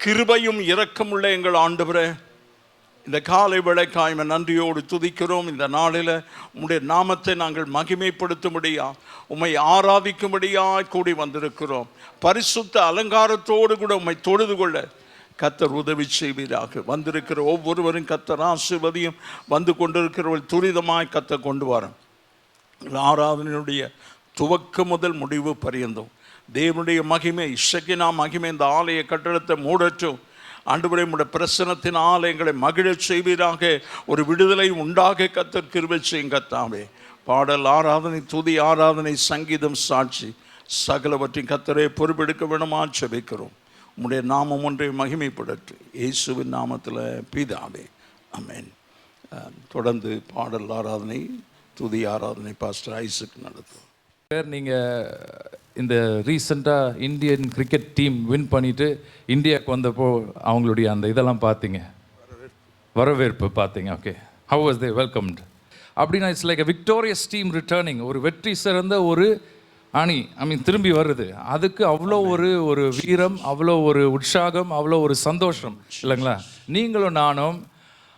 கிருபையும் இரக்கமுள்ள எங்கள் ஆண்டவரே, இந்த காலை வேளைக்காய் நன்றியோடு துதிக்கிறோம். இந்த நாளில் உம்முடைய நாமத்தை நாங்கள் மகிமைப்படுத்தும்படியா, உம்மை ஆராதிக்கும்படியாய் கூடி வந்திருக்கிறோம். பரிசுத்த அலங்காரத்தோடு கூட உம்மை தொழுது கொள்ள கர்த்தர் உதவி செய்வீராக. வந்திருக்கிற ஒவ்வொருவரும் கர்த்தர் ஆசீர்வதியும். வந்து கொண்டிருக்கிறவர்கள் துரிதமாய் கர்த்தர் கொண்டு வரோம். ஆராதனையுடைய துவக்கம் முதல் முடிவு பரியந்தம் தேவனுடைய மகிமை, இசக்கினா மகிமை இந்த ஆலய கட்டடத்தை மூடற்றும். ஆண்டவரே, உம்முடைய பிரசன்னத்தின் ஆலயங்களை மகிழச் செய்வீராக. ஒரு விடுதலை உண்டாக கர்த்தர் கிருபை செய்யும் கர்த்தாவே. பாடல் ஆராதனை, துதி ஆராதனை, சங்கீதம், சாட்சி சகலவற்றையும் கர்த்தரே பொறுப்பெடுக்க வேணுமா ஜெபிக்கிறோம். உம்முடைய நாமம் ஒன்றை மகிமைப்படற்று இயேசுவின் நாமத்தில் பிதாவே, ஆமென். தொடர்ந்து பாடல் ஆராதனை, துதி ஆராதனை பாஸ்டர் ஐசக் நடத்தும். நீங்கள் இந்த ரீசெண்டாக இந்தியன் கிரிக்கெட் டீம் வின் பண்ணிவிட்டு இந்தியாவுக்கு வந்தப்போ அவங்களுடைய அந்த இதெல்லாம் பார்த்தீங்க, வரவேற்பு பார்த்தீங்க. Okay, how was they welcomed? அப்படின்னா it's like a victorious team returning. ஒரு வெற்றி சிறந்த ஒரு அணி திரும்பி வருது. அதுக்கு அவ்வளோ ஒரு வீரம், அவ்வளோ ஒரு உற்சாகம், அவ்வளோ ஒரு சந்தோஷம் இல்லைங்களா? நீங்களும் நானும்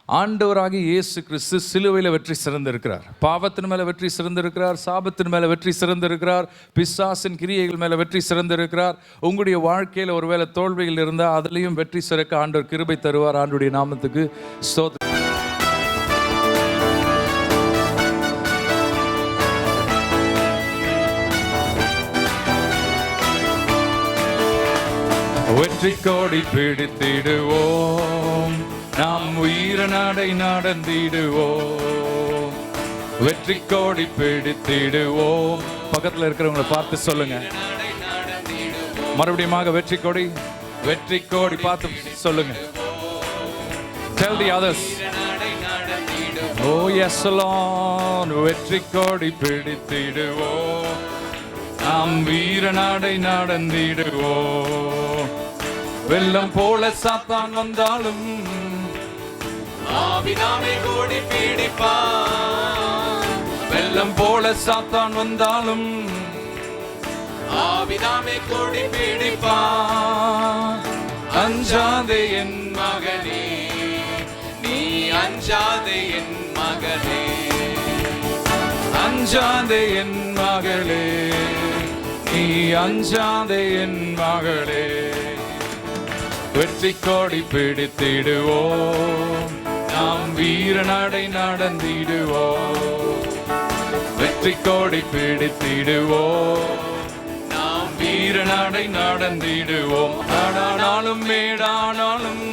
ஆண்டவராகி இயேசு கிறிஸ்து சிலுவையில் வெற்றி சிறந்திருக்கிறார். பாவத்தின் மேலே வெற்றி சிறந்திருக்கிறார், சாபத்தின் மேலே வெற்றி சிறந்திருக்கிறார், பிசாசின் கிரியைகள் மேலே வெற்றி சிறந்திருக்கிறார். உங்களுடைய வாழ்க்கையில் ஒருவேளை தோல்விகள் இருந்தால் அதுலேயும் வெற்றி சிறக்க ஆண்டவர் கிருபை தருவார். ஆண்டுடைய நாமத்துக்கு ஸ்தோத்திரம். வெற்றி கோடி பிடித்திடுவோம், நாம் உயிர நடை நடந்திடுவோம். வெற்றி கோடி பிடித்திடுவோம். பக்கத்தில் இருக்கிறவங்களை பார்த்து சொல்லுங்க மறுபடியும், வெற்றி கோடி, வெற்றி கோடி பார்த்து சொல்லுங்க. Tell the others. Oh yes Lord, வெற்றி கோடி பிடித்திடுவோம், நாம் வீர நடை நடந்திடுவோம். வெள்ளம் போல சாத்தான் வந்தாலும் ஆவினாமே கோடி பிடிப்பான். வெள்ளம் போல சாத்தான் வந்தாலும் ஆவினாமே கோடி பிடிப்பான். அஞ்சாதே என் மகனே, நீ அஞ்சாதே என் மகனே, அஞ்சாதே என் மகளே, நீ அஞ்சாதே என் மகளே. வெற்றி கோடி பிடித்திடுவோம், நாம் வீர நடை நடந்திடுவோம். வெற்றி கோடி பிடித்திடுவோம், நாம் வீர நடை நடந்திடுவோம். காடானாலும் மேடானாலும்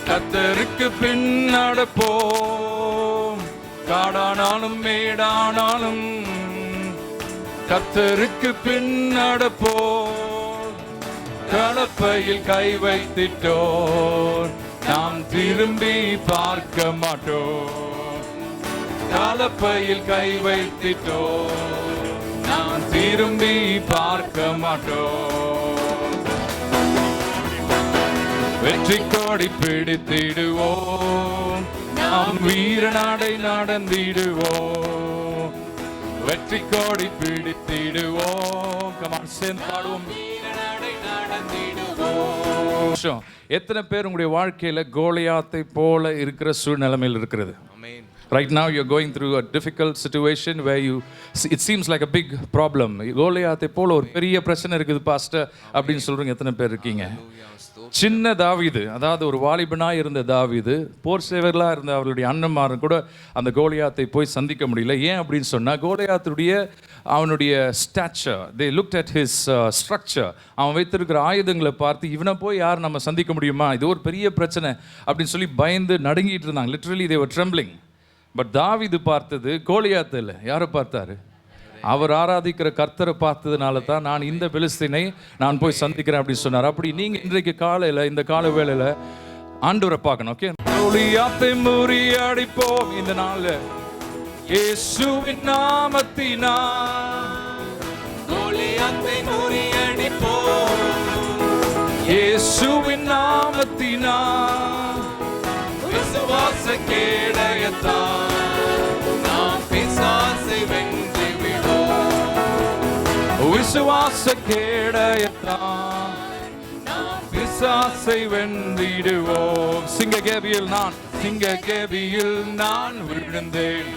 கர்த்தருக்கு பின் நடப்போம். காடானாலும் மேடானாலும் கர்த்தருக்கு பின் நடப்போம். கலப்பையில் கை வைத்திட்டோர் நாம் திரும்பி பார்க்க மாட்டோம். கலப்பையில் கை வைத்திட்டோர் நாம் திரும்பி பார்க்க மாட்டோம். வெற்றி கோடி பிடித்திடுவோம், நாம் வீர நடை நடந்திடுவோம். வெற்றி கோடி பிடித்திடுவோம். கமான் சேர்ந்து பாடுவோம். எத்தனை பேர் உங்களுடைய வாழ்க்கையில் கோலியாத்தை போல இருக்கிற சூழ்நிலைமையில் இருக்கிறது? Right now you're going through a difficult situation where it seems like a big problem. கோலியாத்தை போல ஒரு பெரிய பிரச்சனை இருக்குது பாஸ்டர் அப்படின்னு சொல்றீங்க. எத்தனை பேர் இருக்கீங்க? சின்ன தாவீது, அதாவது ஒரு வாலிபனாக இருந்த தாவீது, போர் சேவர்களாக இருந்த அவருடைய அண்ணன்மாரும் கூட அந்த கோலியாத்தை போய் சந்திக்க முடியல. ஏன் அப்படின்னு சொன்னால், கோலியாத்துடைய அவனுடைய stature, they looked at his structure, அவன் வைத்திருக்கிற ஆயுதங்களை பார்த்து இவனை போய் யார் நம்ம சந்திக்க முடியுமா, இது ஒரு பெரிய பிரச்சனை அப்படின்னு சொல்லி பயந்து நடுங்கிட்டு இருந்தாங்க. Literally they were trembling. But தாவீது பார்த்தது கோலியாத்தை இல்லை. யாரை பார்த்தாரு? அவர் ஆராதிக்கிற கர்த்தரை பார்த்ததுனால தான் நான் இந்த பெலிஸ்தீனை நான் போய் சந்திக்கிறேன் அப்படின்னு சொன்னார். அப்படி நீங்கள் இன்றைக்கு காலையில், இந்த கால வேளையில் ஆண்டவரை பார்க்கணும். ஓகே, கோலியாத்தை முறியடிப்போம் இந்த நாளில் இயேசுவின் நாமத்தினால். கோலியாத்தை முறியடிப்போம் இயேசுவின் நாமத்தினால். விசுவாச கேடயத்தால் நாம் பிசாசை வென்று விடுவோம். விசுவாச கேடயத்தால் நாம் பிசாசை பிசாசை வென்றிடுவோம். சிங்ககேபியில் நான் விழுந்தேன்,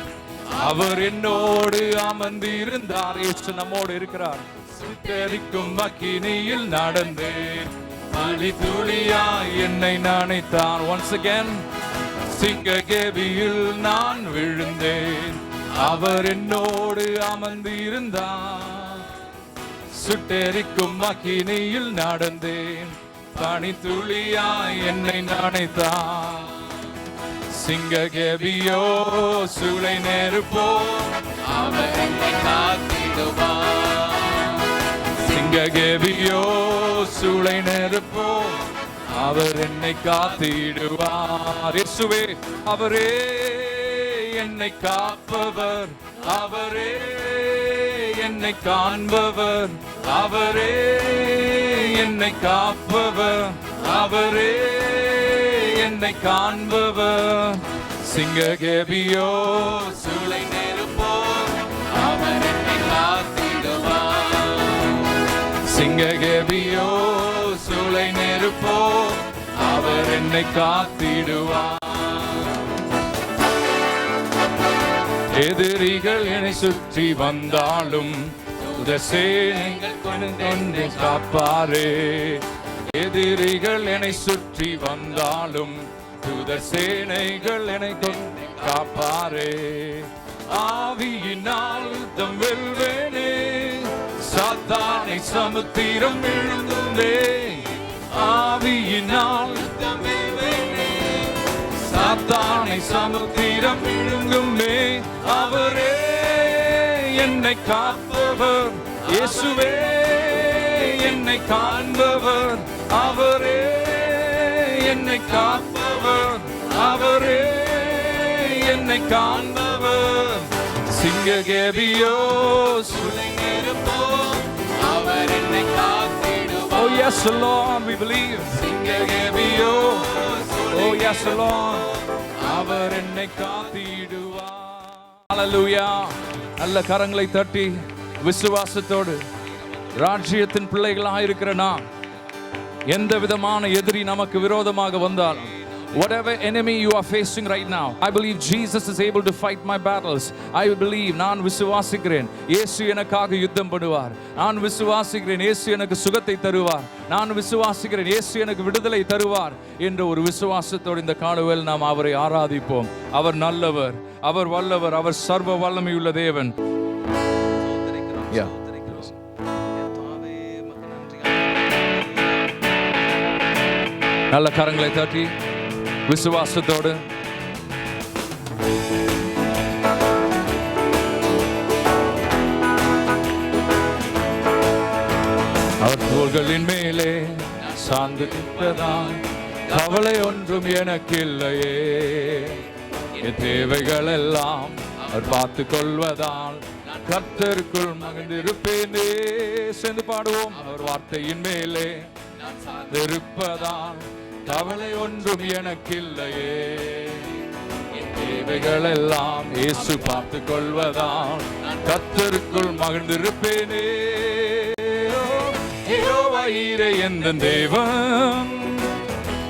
அவர் என்னோடு அமர்ந்திருந்தார். இயேசு நம்மோடு இருக்கிறார். சித்தரிக்கும் அக்கினியில் நடந்தேன், துளி துளியாய் என்னை நனைத்தான். once again, சிங்ககேபியில் நான் விழுந்தேன், அவர் என்னோடு அமர்ந்திருந்தார். சுட்டெரிக்கும் அக்கினியில் நடந்தேன், பனி துளியாய் என்னை நனைத்தான். சிங்ககேபியோ சூளை நெருப்போ, அவர் என்னை காத்திடுவார். சிங்ககேபியோ சூளை நெருப்போ, அவர் என்னை காத்திடுவார். இயேசுவே அவரே என்னை காப்பவர், அவரே என்னை காண்பவர், அவரே என்னை காப்பவர், அவரே என்னை காண்பவர். சிங்ககேபியோ சூளை நெருப்போ, அவர் என்னை காத்திடுவார். சிங்ககேபியோ சூளை நெருப்போ, அவர் என்னை காத்திடுவார். எதிரிகள் என்னை சுற்றி வந்தாலும் சேனைகள் கொண்டு காப்பாரே. எதிரிகள் என்னை சுற்றி வந்தாலும் தூதர் சேனைகள் என்னை கொண்டு காப்பாரே. ஆவியினால் யுத்தம் வெல்வேனே, சாத்தானை சமுத்திரம் விழுங்குமே. ஆவியினால் யுத்தம் வெல்வேனே, சாத்தானை சமுத்திரம் விழுங்குமே. அவரே என்னை காப்பவர், இயேசுவே என்னை காண்பவர், அவரே என்னை காப்பவர், அவரே என்னை காண்பவர். சிங்ககேபியோ சூளை நெருப்போ, அவர் என்னை காத்திடுவார். Oh yes Lord, we believe. சிங்ககேபியோ, oh yes Lord, அவர் என்னை காத்திடுவார். ஹalleluya. நல்ல கரங்களை தட்டி விசுவாசத்தோடு ராஜ்யத்தின் பிள்ளைகளாக இருக்கிற நாம், எந்த விதமான எதிரி நமக்கு விரோதமாக வந்தால், whatever enemy you are facing right now, I believe Jesus is able to fight my battles. I believe, நான் விசுவாசிக்கிறேன் இயேசு எனக்காக யுத்தம் பண்ணுவார். நான் விசுவாசிக்கிறேன் இயேசு எனக்கு சுகத்தை தருவார். நான் விசுவாசிக்கிறேன் இயேசு எனக்கு விடுதலை தருவார் என்ற ஒரு விசுவாசத்தோடு இந்த காணுவேல் நாம் அவரை ஆராதிப்போம். அவர் நல்லவர், அவர் வல்லவர், அவர் சர்வ வல்லமையுள்ள தேவன். நல்ல கரங்களை தட்டி விசுவாசத்தோடு அவர் தோள்களின் மேலே சார்ந்து நிற்பதால் கவலை ஒன்றும் எனக்கு இல்லையே. என் தேவைகள் எல்லாம் அவர் பார்த்து கொள்வதால் கர்த்தருக்குள் மகிழ்ந்திருப்பேனே. சேர்ந்து பாடுவோம். அவர் வார்த்தையின் மேலே இருப்பதால் கவலை ஒன்றும் எனக்கு இல்லையே. என் தேவைகள் எல்லாம் இயேசு பார்த்து கொள்வதால் கர்த்தருக்குள் மகிழ்ந்திருப்பேனே. யெகோவா ஈரே எந்த தேவன்,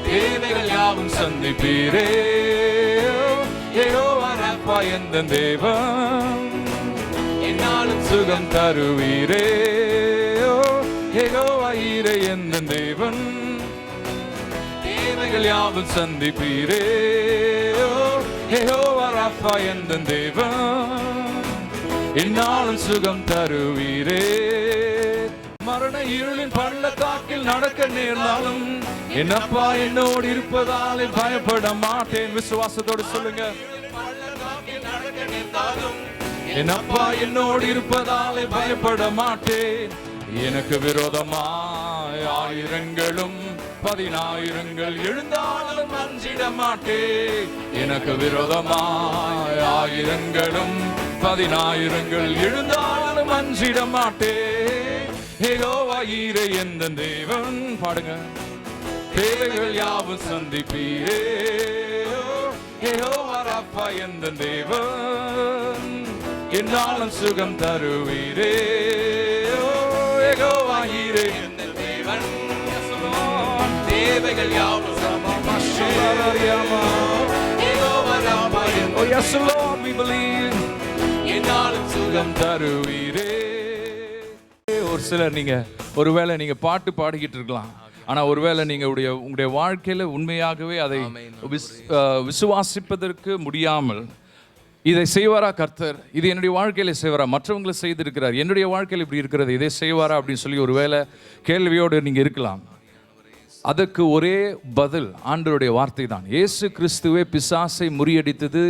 தேவைகள் யாவும் சந்திப்பீரே. யெகோவா ராப்பா எந்த தேவன், என்னாலும் சுகம் தருவீரே. யெகோவா ஈரே எந்த தேவன், தேவைகள் யாவும் சந்திப்பீரே. யெகோவா ராப்பா எந்த தேவன், என்னாலும் சுகம் தருவீரே. மரண இருளின் பள்ளத்தாக்கில் நடக்க நேர்ந்தாலும் என்னப்பா என்னோடு இருப்பதாலே பயப்பட மாட்டேன். விசுவாசத்தோடு சொல்லுங்க. என்னப்பா என்னோடு இருப்பதாலே பயப்பட மாட்டேன். எனக்கு விரோதமாய் ஆயிரங்களும் 10,000 எழுந்தாலும் அஞ்சிட மாட்டேன். எனக்கு விரோதமாய் ஆயிரங்களும் 10,000 எழுந்தாலும் அஞ்சிட மாட்டேன். யெகோவா ஈரே எந்த தேவன், பாடுங்க. தேவைகள் யாவும் சந்திப்பீரே. யெகோவா ராப்பா எந்த தேவன், என்னாலும் சுகம் தருவீரே. யெகோவா ஈரே எந்த தேவன், தேவைகள் யாவும் Oh yes Lord, we believe. என்னாலும் சுகம் தருவீரே. ஒரு சிலர் நீங்க ஒருவேளை நீங்க பாட்டு பாடிக்கிட்டு இருக்கலாம், ஆனா ஒருவேளை நீங்க உங்களுடைய வாழ்க்கையில உண்மையாகவே அதை விசுவாசிப்பதற்கு முடியாமல், இதை செய்வாரா கர்த்தர், இது என்னுடைய வாழ்க்கையில செய்வாரா, மற்றவங்களை செய்திருக்கிறார், என்னுடைய வாழ்க்கையில் இப்படி இருக்கிறது, இதை செய்வாரா அப்படின்னு சொல்லி ஒருவேளை கேள்வியோடு நீங்க இருக்கலாம். அதற்கு ஒரே பதில் ஆண்டவருடைய வார்த்தை தான். இயேசு கிறிஸ்துவே பிசாசை முறியடித்தது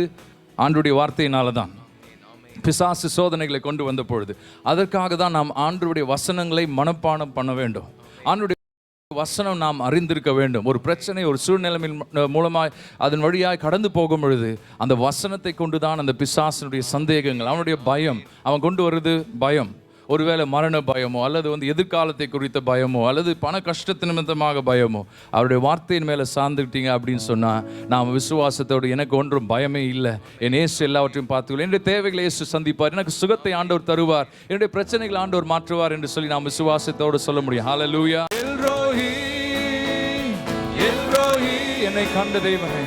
ஆண்டவருடைய வார்த்தையினால தான். பிசாசு சோதனைகளை கொண்டு வந்த பொழுது அதற்காக தான் நாம் ஆண்டவருடைய வசனங்களை மனப்பாடம் பண்ண வேண்டும். ஆண்டவருடைய வசனம் நாம் அறிந்திருக்க வேண்டும். ஒரு பிரச்சனை, ஒரு சூழ்நிலையின் மூலமாய் அதன் வழியாய் கடந்து போகும் பொழுது அந்த வசனத்தை கொண்டு தான் அந்த பிசாசனுடைய சந்தேகங்கள், அவனுடைய பயம், அவன் கொண்டு வருது பயம், ஒருவேளை மரண பயமோ அல்லது எதிர்காலத்தை குறித்த பயமோ அல்லது பண கஷ்டத்து நிமித்தமாக பயமோ, அவருடைய வார்த்தையின் மேலே சார்ந்துக்கிட்டீங்க அப்படின்னு சொன்னால் நாம் விசுவாசத்தோடு எனக்கு ஒன்றும் பயமே இல்லை, என் இயேசு எல்லாவற்றையும் பார்த்துக்கொள்ள, என்னுடைய தேவைகளை இயேசு சந்திப்பார், எனக்கு சுகத்தை ஆண்டவர் தருவார், என்னுடைய பிரச்சனைகளை ஆண்டவர் மாற்றுவார் என்று சொல்லி நாம் விசுவாசத்தோடு சொல்ல முடியும். ஹல்லேலூயா. எல்ரோஹி, எல்ரோஹி, என்னை கண்ட தெய்வமே,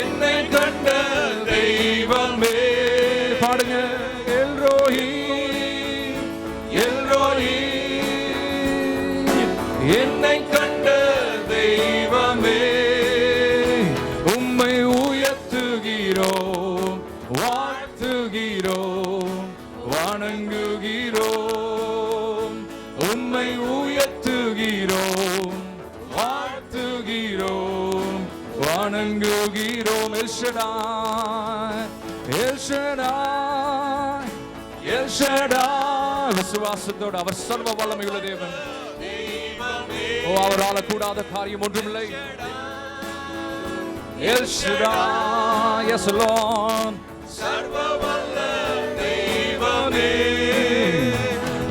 என்னை கண்ட தெய்வமே. பாடுங்க. எல்ரோஹி, எல்ரோஹி, என்னை கண்ட தெய்வமே, உம்மை உயர்த்துகிறோம், வாழ்த்துகிறோம், வணங்குகிறோம், உம்மை உயர்த்துகிறோம், வாழ்த்துகிறோம், வணங்குகிறோம். L Shaddai, L Shaddai, L Shaddai. விசுவாசத்தோடு அவர் சர்வ வல்லமையுள்ள தேவன். ஓ, அவரால் கூடாத காரியம் ஒன்றுமில்லை. எல் ஷடாய், எஸ் லார்ட், சர்வ வல்ல தேவனே,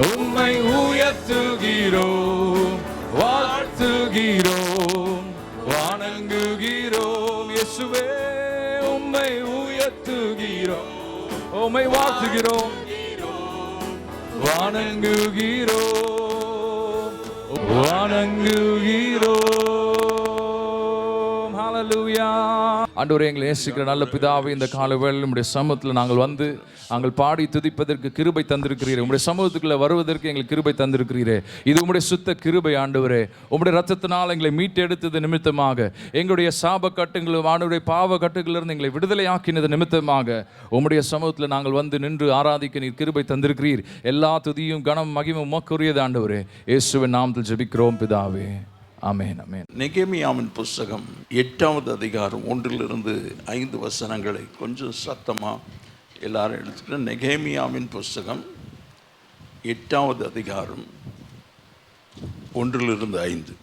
உம்மை உயர்த்துகிறோம், வாழ்த்துகிறோம், வணங்குகிறோம். இயேசுவே, உம்மை உயர்த்துகிறோம், உம்மை வாழ்த்துகிறோம், வணங்குகிறோம், வணங்குகிறோம். ஹல்லேலூயா. ஆண்டவரே, எங்களை நேசிக்கிற நல்ல பிதாவே, இந்த காலை வேளையில் உம்முடைய சமூகத்தில் நாங்கள் வந்து நாங்கள் பாடி துதிப்பதற்கு கிருபை தந்திருக்கிறீரே, உம்முடைய சமூகத்துக்குள்ள வருவதற்கு எங்களுக்கு கிருபை தந்திருக்கிறீரே. இது உம்முடைய சுத்த கிருபை ஆண்டவரே. உம்முடைய ரத்தத்தினால் எங்களை மீட்டெடுத்தது நிமித்தமாக, எங்களுடைய சாப கட்டுகளும் ஆண்டவருடைய பாவ கட்டுகளிலிருந்து எங்களை விடுதலை ஆக்கினது நிமித்தமாக உம்முடைய சமூகத்தில் நாங்கள் வந்து நின்று ஆராதிக்க நீர் கிருபை தந்திருக்கிறீர். எல்லா துதியும் கனம் மகிமும் உமக்குரியது ஆண்டவரே. இயேசுவின் நாமத்தில் ஜெபிக்கிறோம் பிதாவே. ஆமென், ஆமென். நெகேமியாவின் புஸ்தகம் 8வது அதிகாரம் 1-5 வசனங்களை கொஞ்சம் சத்தமாக எல்லாரும் எடுத்துக்கிட்டு. நெகேமியாவின் புஸ்தகம் 8வது அதிகாரம் 1-5.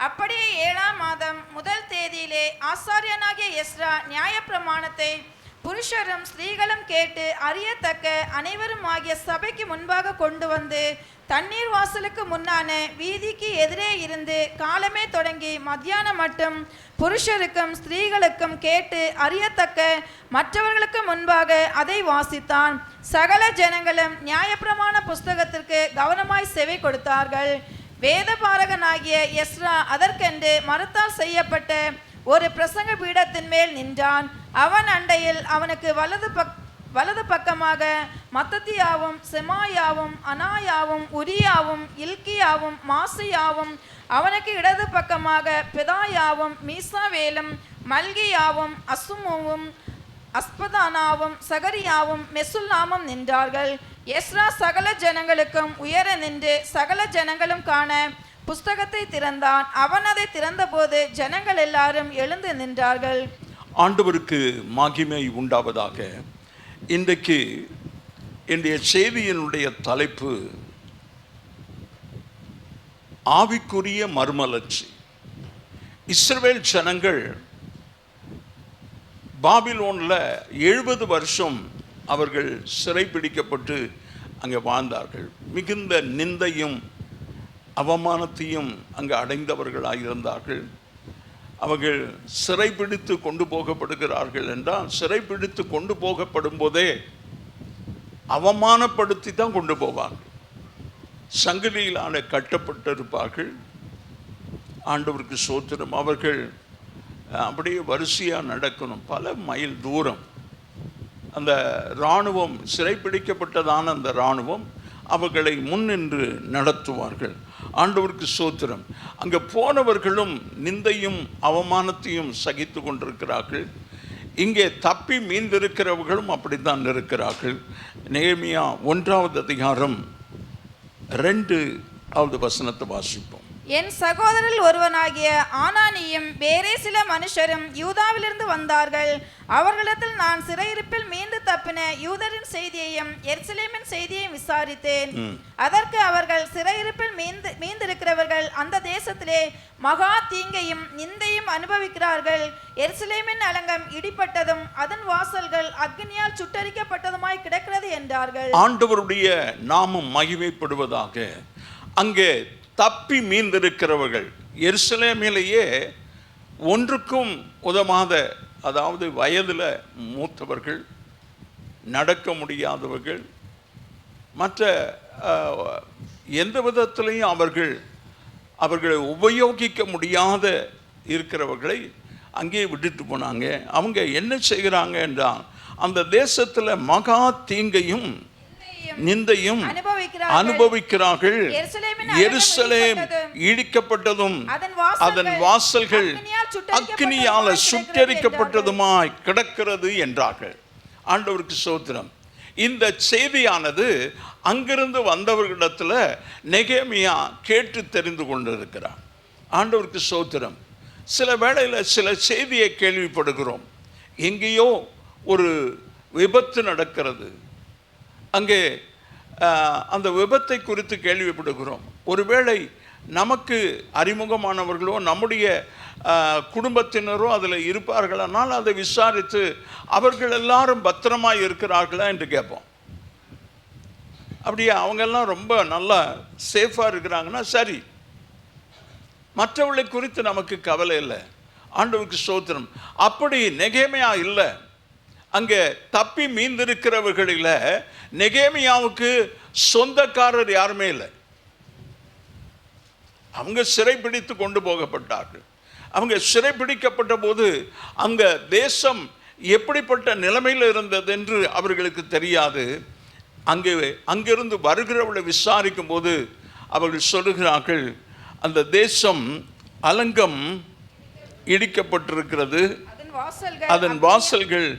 அப்படியே 7ஆம் மாதம் முதல் தேதியிலே ஆசாரியனாகிய எஸ்ரா நியாயப்பிரமாணத்தை புருஷரும் ஸ்திரீகளும் கேட்டு அறியத்தக்க அனைவரும் ஆகிய சபைக்கு முன்பாக கொண்டு வந்து தண்ணீர் வாசலுக்கு முன்னான வீதிக்கு எதிரே இருந்து காலமே தொடங்கி மத்தியானம் மட்டும் புருஷருக்கும் ஸ்திரீகளுக்கும் கேட்டு அறியத்தக்க மற்றவர்களுக்கு முன்பாக அதை வாசித்தான். சகல ஜனங்களும் நியாயப்பிரமாண புஸ்தகத்திற்கு கவனமாய் செவி கொடுத்தார்கள். வேதபாரகனாகிய எஸ்ரா அதற்கென்று மரத்தால் செய்யப்பட்ட ஒரு பிரசங்க பீடத்தின் மேல் நின்றான். அவன் அண்டையில் அவனுக்கு வலது பக்கமாக மத்தத்தியாவும் செமாயாவும் அனாயாவும் உரியாவும் இல்கியாவும் மாசியாவும், அவனுக்கு இடது பக்கமாக பெதாயாவும் மீசாவேலும் மல்கியாவும் அசுமுவும் அஸ்பதானாவும் சகரியாவும் மெசுல்லாமும் நின்றார்கள். எஸ்ரா சகல ஜனங்களுக்கும் உயர நின்று சகல ஜனங்களும் காண புஸ்தகத்தை திறந்தான். அவன் அதை திறந்தபோது ஜனங்கள் எல்லாரும் எழுந்து நின்றார்கள். ஆண்டவருக்கு மகிமை உண்டாவதாக. இன்றைக்கு என்னுடைய செய்தியினுடைய தலைப்பு ஆவிக்குரிய மறுமலர்ச்சி. இஸ்ரவேல் ஜனங்கள் பாபிலோனில் 70 வருஷம் அவர்கள் சிறைப்பிடிக்கப்பட்டு அங்கே வாழ்ந்தார்கள். மிகுந்த நிந்தையும் அவமானத்தையும் அங்கே அடைந்தவர்களாக இருந்தார்கள். அவர்கள் சிறைபிடித்து கொண்டு போகப்படுகிறார்கள் என்றால், சிறைபிடித்து கொண்டு போகப்படும் போதே அவமானப்படுத்தி தான் கொண்டு போவார்கள். சங்கிலியிலான கட்டப்பட்டிருப்பார்கள். ஆண்டவருக்கு ஸ்தோத்திரம். அவர்கள் அப்படியே வரிசையாக நடக்கணும், பல மைல் தூரம். அந்த இராணுவம், சிறைப்பிடிக்கப்பட்டதான அந்த இராணுவம் அவர்களை முன்னின்று நடத்துவார்கள். ஆண்டவருக்கு ஸ்தோத்திரம். அங்கே போனவர்களும் நிந்தையும் அவமானத்தையும் சகித்து கொண்டிருக்கிறார்கள். இங்கே தப்பி மீந்திருக்கிறவர்களும் அப்படித்தான் இருக்கிறார்கள். நெகேமியா 1வது அதிகாரம் 2வது வசனத்தை வாசிப்போம். என் சகோதரரில் ஒருவனாகிய ஆனானியும் வேறே சில மனுஷரும் யூதாவிலிருந்து வந்தார்கள். அவர்களிடத்தில் நான் சிறையிருப்பில் மீண்டு தப்பின யூதரின் செய்தியையும் எருசலேமின் செய்தியையும் விசாரித்தேன். அதற்கு அவர்கள், சிறையிருப்பில் மீந்திருக்கிறவர்கள் அந்த தேசத்திலே மகா தீங்கையும் நிந்தையும் அனுபவிக்கிறார்கள். எருசலேமின் அலங்கம் இடிப்பட்டதும் அதன் வாசல்கள் அக்னியால் சுட்டரிக்கப்பட்டதுமாய் கிடக்கிறது என்றார்கள். ஆண்டவருடைய நாமம் மகிமைப்படுவதாக. அங்கே தப்பி மீந்திருக்கிறவர்கள், எருசலேமிலேயே ஒன்றுக்கும் உதவாத, அதாவது வயதில் மூத்தவர்கள், நடக்க முடியாதவர்கள், மற்ற எந்த விதத்திலையும் அவர்களை உபயோகிக்க முடியாத இருக்கிறவர்களை அங்கேயே விட்டுட்டு போனாங்க. அவங்க என்ன செய்கிறாங்க என்றால், அந்த தேசத்தில் மகா தீங்கையும் நிந்தையும் அனுபவிக்கிறார்கள். எருசலேம் இடிக்கப்பட்டதும் அதன் வாசல்கள் அக்னியால சுட்டெரிக்கப்பட்டதுமாய் கிடக்கிறது என்றார்கள். ஆண்டவருக்கு ஸ்தோத்திரம். இந்த செய்தியானது அங்கிருந்து வந்தவர்களிடத்தில் நெகேமியா கேட்டு தெரிந்து கொண்டிருக்கிறார். ஆண்டவருக்கு ஸ்தோத்திரம். சில வேளையில் சில செய்தியை கேள்விப்படுகிறோம். எங்கேயோ ஒரு விபத்து நடக்கிறது, அங்கே அந்த விபத்தை குறித்து கேள்விப்படுகிறோம். ஒருவேளை நமக்கு அறிமுகமானவர்களோ நம்முடைய குடும்பத்தினரோ அதில் இருப்பார்களானால் அதை விசாரித்து அவர்கள் எல்லாரும் பத்திரமாக இருக்கிறார்களா என்று கேட்போம். அப்படியே அவங்கெல்லாம் ரொம்ப நல்லா சேஃபாக இருக்கிறாங்கன்னா சரி, மற்றவர்களை குறித்து நமக்கு கவலை இல்லை. ஆண்டவருக்கு ஸ்தோத்திரம். அப்படி நெகேமியா இல்லை. அங்கே தப்பி மீந்திருக்கிறவர்களில் நெகேமியாவுக்கு சொந்தக்காரர் யாருமே இல்லை. அவங்க சிறைப்பிடித்து கொண்டு போகப்பட்டார்கள். அவங்க சிறைப்பிடிக்கப்பட்ட போது அங்கே தேசம் எப்படிப்பட்ட நிலைமையில் இருந்தது என்று அவர்களுக்கு தெரியாது. அங்கிருந்து வருகிறவர்களை விசாரிக்கும் போது அவர்கள் சொல்லுகிறார்கள், அந்த தேசம் அலங்கம் இடிக்கப்பட்டிருக்கிறது, அதன் வாசல்கள்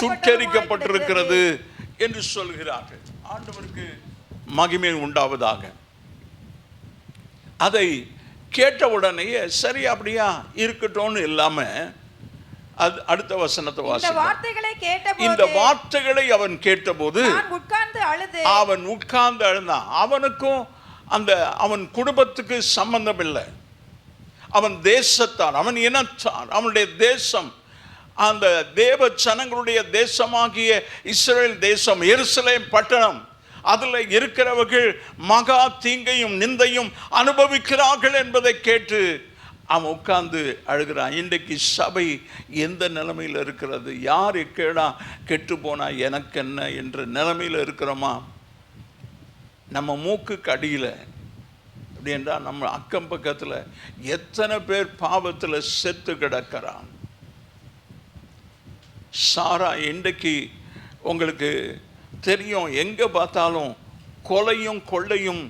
சுட்டெரிக்கப்பட்டிருக்கிறது என்று சொல்கிறார்கள். ஆண்டவருக்கு மகிமை உண்டாவதாக. அதை கேட்ட உடனேயே சரி அப்படியா இருக்கட்டும்னு இல்லாம அடுத்த வசனத்தை வாசிப்போம். இந்த வார்த்தைகளை அவன் கேட்டபோது அவன் உட்கார்ந்து அழுதான். அவனுக்கும் அவன் குடும்பத்துக்கு சம்பந்தம் இல்லை. அவன் தேசத்தான், அவன் இனத்தான், அவனுடைய தேசம், அந்த தேவ ஜனங்களுடைய தேசமாகிய இஸ்ரேல் தேசம், எருசலேம் பட்டணம், அதில் இருக்கிறவர்கள் மகா தீங்கையும் நிந்தையும் அனுபவிக்கிறார்கள் என்பதை கேட்டு அவன் உட்கார்ந்து அழுகிறான். இன்றைக்கு சபை எந்த நிலைமையில் இருக்கிறது? யார் கேடா கெட்டு போனா எனக்கு என்ன என்ற நிலைமையில் இருக்கிறோமா? நம்ம மூக்குக்கு அடியில் அப்படி என்றால் நம்ம அக்கம் பக்கத்தில் எத்தனை பேர் பாவத்தில் செத்து கிடக்கிறான். சாரா இன்றைக்கு உங்களுக்கு தெரியும், எங்கே பார்த்தாலும் கொலையும் கொள்ளையும்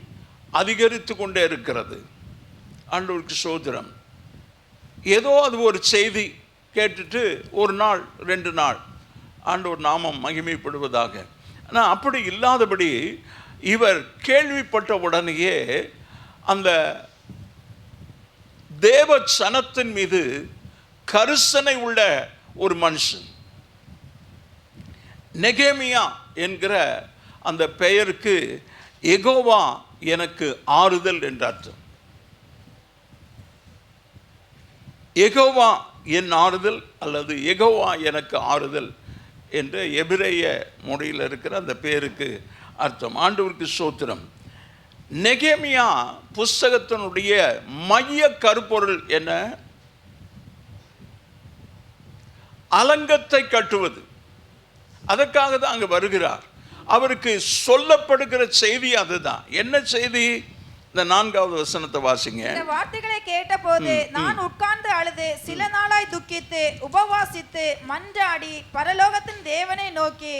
அதிகரித்து கொண்டே இருக்கிறது. ஆண்டவருக்கு ஸ்தோத்திரம். ஏதோ அது ஒரு செய்தி கேட்டுட்டு ஒரு நாள் 2 நாள் ஆண்டவர் நாமம் மகிமைப்படுவதாக. ஆனால் அப்படி இல்லாதபடி இவர் கேள்விப்பட்ட உடனேயே அந்த தேவ சனத்தின் மீது கரிசனை உள்ள ஒரு மனுஷன், நெகேமியா என்கிற அந்த பெயருக்கு யெகோவா எனக்கு ஆறுதல் என்ற அர்த்தம். யெகோவா என் ஆறுதல் அல்லது யெகோவா எனக்கு ஆறுதல் என்ற எபிரேய மொழியில் இருக்கிற அந்த பெயருக்கு அர்த்தம். ஆண்டவருக்கு ஸ்தோத்திரம். நெகேமியா புஸ்தகத்தினுடைய மைய கருப்பொருள் என்ன? அலங்கத்தை கட்டுவது. அதற்காக தான் அங்கே வருகிறார். அவருக்கு சொல்லப்படுகிற செய்தி அதுதான். என்ன செய்தி? இந்த 4வது வசனத்தை வாசிங்க. இந்த வார்த்தைகளை கேட்டபோது நான் உட்கார்ந்து அழுது சில நாளாய் துக்கித்து உபவாசித்து மன்றாடி பரலோகத்தின் தேவனை நோக்கி,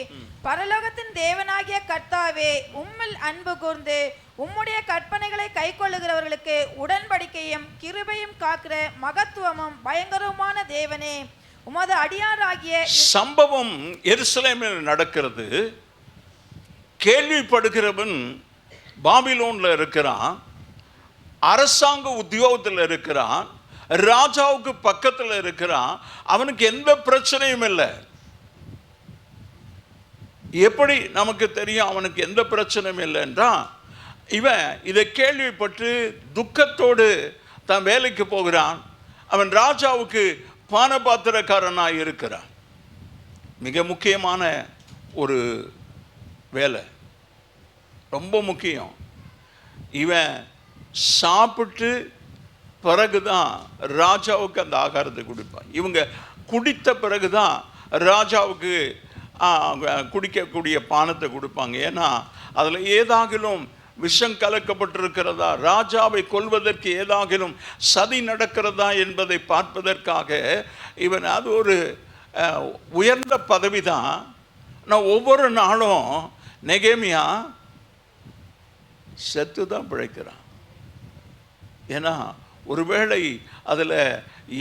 பரலோகத்தின் தேவனாகிய கர்த்தாவே, உம்மில் அன்பு கூர்ந்து உம்முடைய கற்பனைகளை கைக்கொள்ளுகிறவர்களுக்கு உடன்படிக்கையும் கிருபையும் காக்கிற மகத்துவமும் பயங்கரமான தேவனே, உமது அடியாராகிய. சம்பவம் எருசலேமில் நடக்கிறது. கேள்விப்படுகிறவன் பாபிலோன்ல இருக்கிறான், அரசாங்க உத்தியோகத்தில் இருக்கிறான், ராஜாவுக்கு பக்கத்தில் இருக்கிறான். அவனுக்கு எந்த பிரச்சனையும் இல்லை. எப்படி நமக்கு தெரியும் அவனுக்கு எந்த பிரச்சனையும் இல்லைன்றா? இவன் இதை கேள்விப்பட்டு துக்கத்தோடு தான் வேலைக்கு போகிறான். அவன் ராஜாவுக்கு பானபாத்திரக்காரனாக இருக்கிறான். மிக முக்கியமான ஒரு வேலை, ரொம்ப முக்கியம். இவன் சாப்பிட்டு பிறகுதான் ராஜாவுக்கு அந்த ஆகாரத்தை கொடுப்பான். இவங்க குடித்த பிறகுதான் ராஜாவுக்கு குடிக்கக்கூடிய பானத்தை கொடுப்பாங்க. ஏன்னா அதில் ஏதாகிலும் விஷம் கலக்கப்பட்டிருக்கிறதா, ராஜாவை கொல்வதற்கு ஏதாகிலும் சதி நடக்கிறதா என்பதை பார்ப்பதற்காக இவன், அது ஒரு உயர்ந்த பதவி தான். நான் ஒவ்வொரு நாளும் நெகேமியா செத்து தான் பிழைக்கிறான். ஏன்னா ஒருவேளை அதில்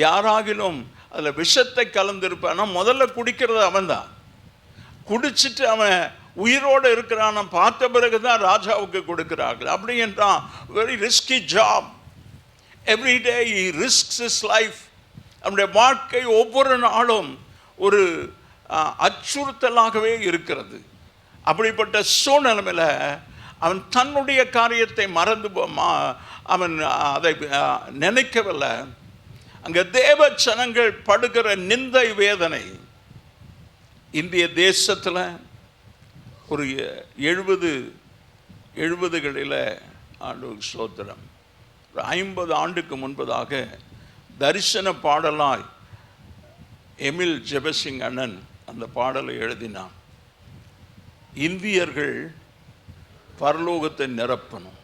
யாராகிலும் அதில் விஷத்தை கலந்திருப்பான்னா முதல்ல குடிக்கிறது அவன் தான். குடிச்சிட்டு அவன் உயிரோடு இருக்கிறான் பார்த்த பிறகு தான் ராஜாவுக்கு கொடுக்கிறார்கள். அப்படி என்றான் very risky job. Every day he risks his life. அவனுடைய வாழ்க்கை ஒவ்வொரு நாளும் ஒரு அச்சுறுத்தலாகவே இருக்கிறது. அப்படிப்பட்ட சூழ்நிலையில் அவன் தன்னுடைய காரியத்தை மறந்து அவன் அதை நினைக்கவில்லை. அங்கே தேவ ஜனங்கள் படுகிற நிந்தை வேதனை. இந்திய தேசத்தில் ஒரு 70களில் ஆண்டவருக்கு ஸ்தோத்திரம், ஒரு 50 ஆண்டுக்கு முன்பதாக தரிசன பாடலாய் எமில் ஜெபசிங் அண்ணன் அந்த பாடலை எழுதினான். இந்தியர்கள் பரலோகத்தை நிரப்பணும்,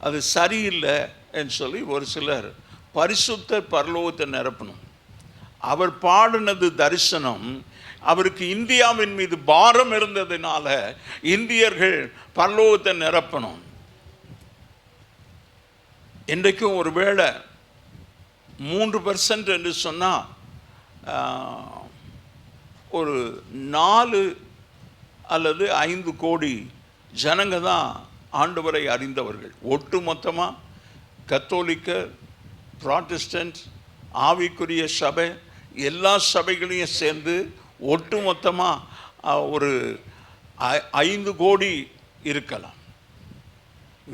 அது சரியில்லை என்று சொல்லி ஒரு சிலர் பரிசுத்த பரலோகத்தை நிரப்பணும். அவர் பாடினது தரிசனம். அவருக்கு இந்தியாவின் மீது பாரம் இருந்ததுனால இந்தியர்கள் பரலோகத்தை நிரப்பணும். இன்றைக்கும் ஒருவேளை 3% என்று சொன்னால் ஒரு 4 அல்லது 5 கோடி ஜனங்க தான் ஆண்டவரை அறிந்தவர்கள். ஒட்டு மொத்தமாக கத்தோலிக்க, புராட்டஸ்டன்ட், ஆவிக்குரிய சபை, எல்லா சபைகளையும் சேர்ந்து ஒட்டு மொத்தமாக ஒரு 5 கோடி இருக்கலாம்.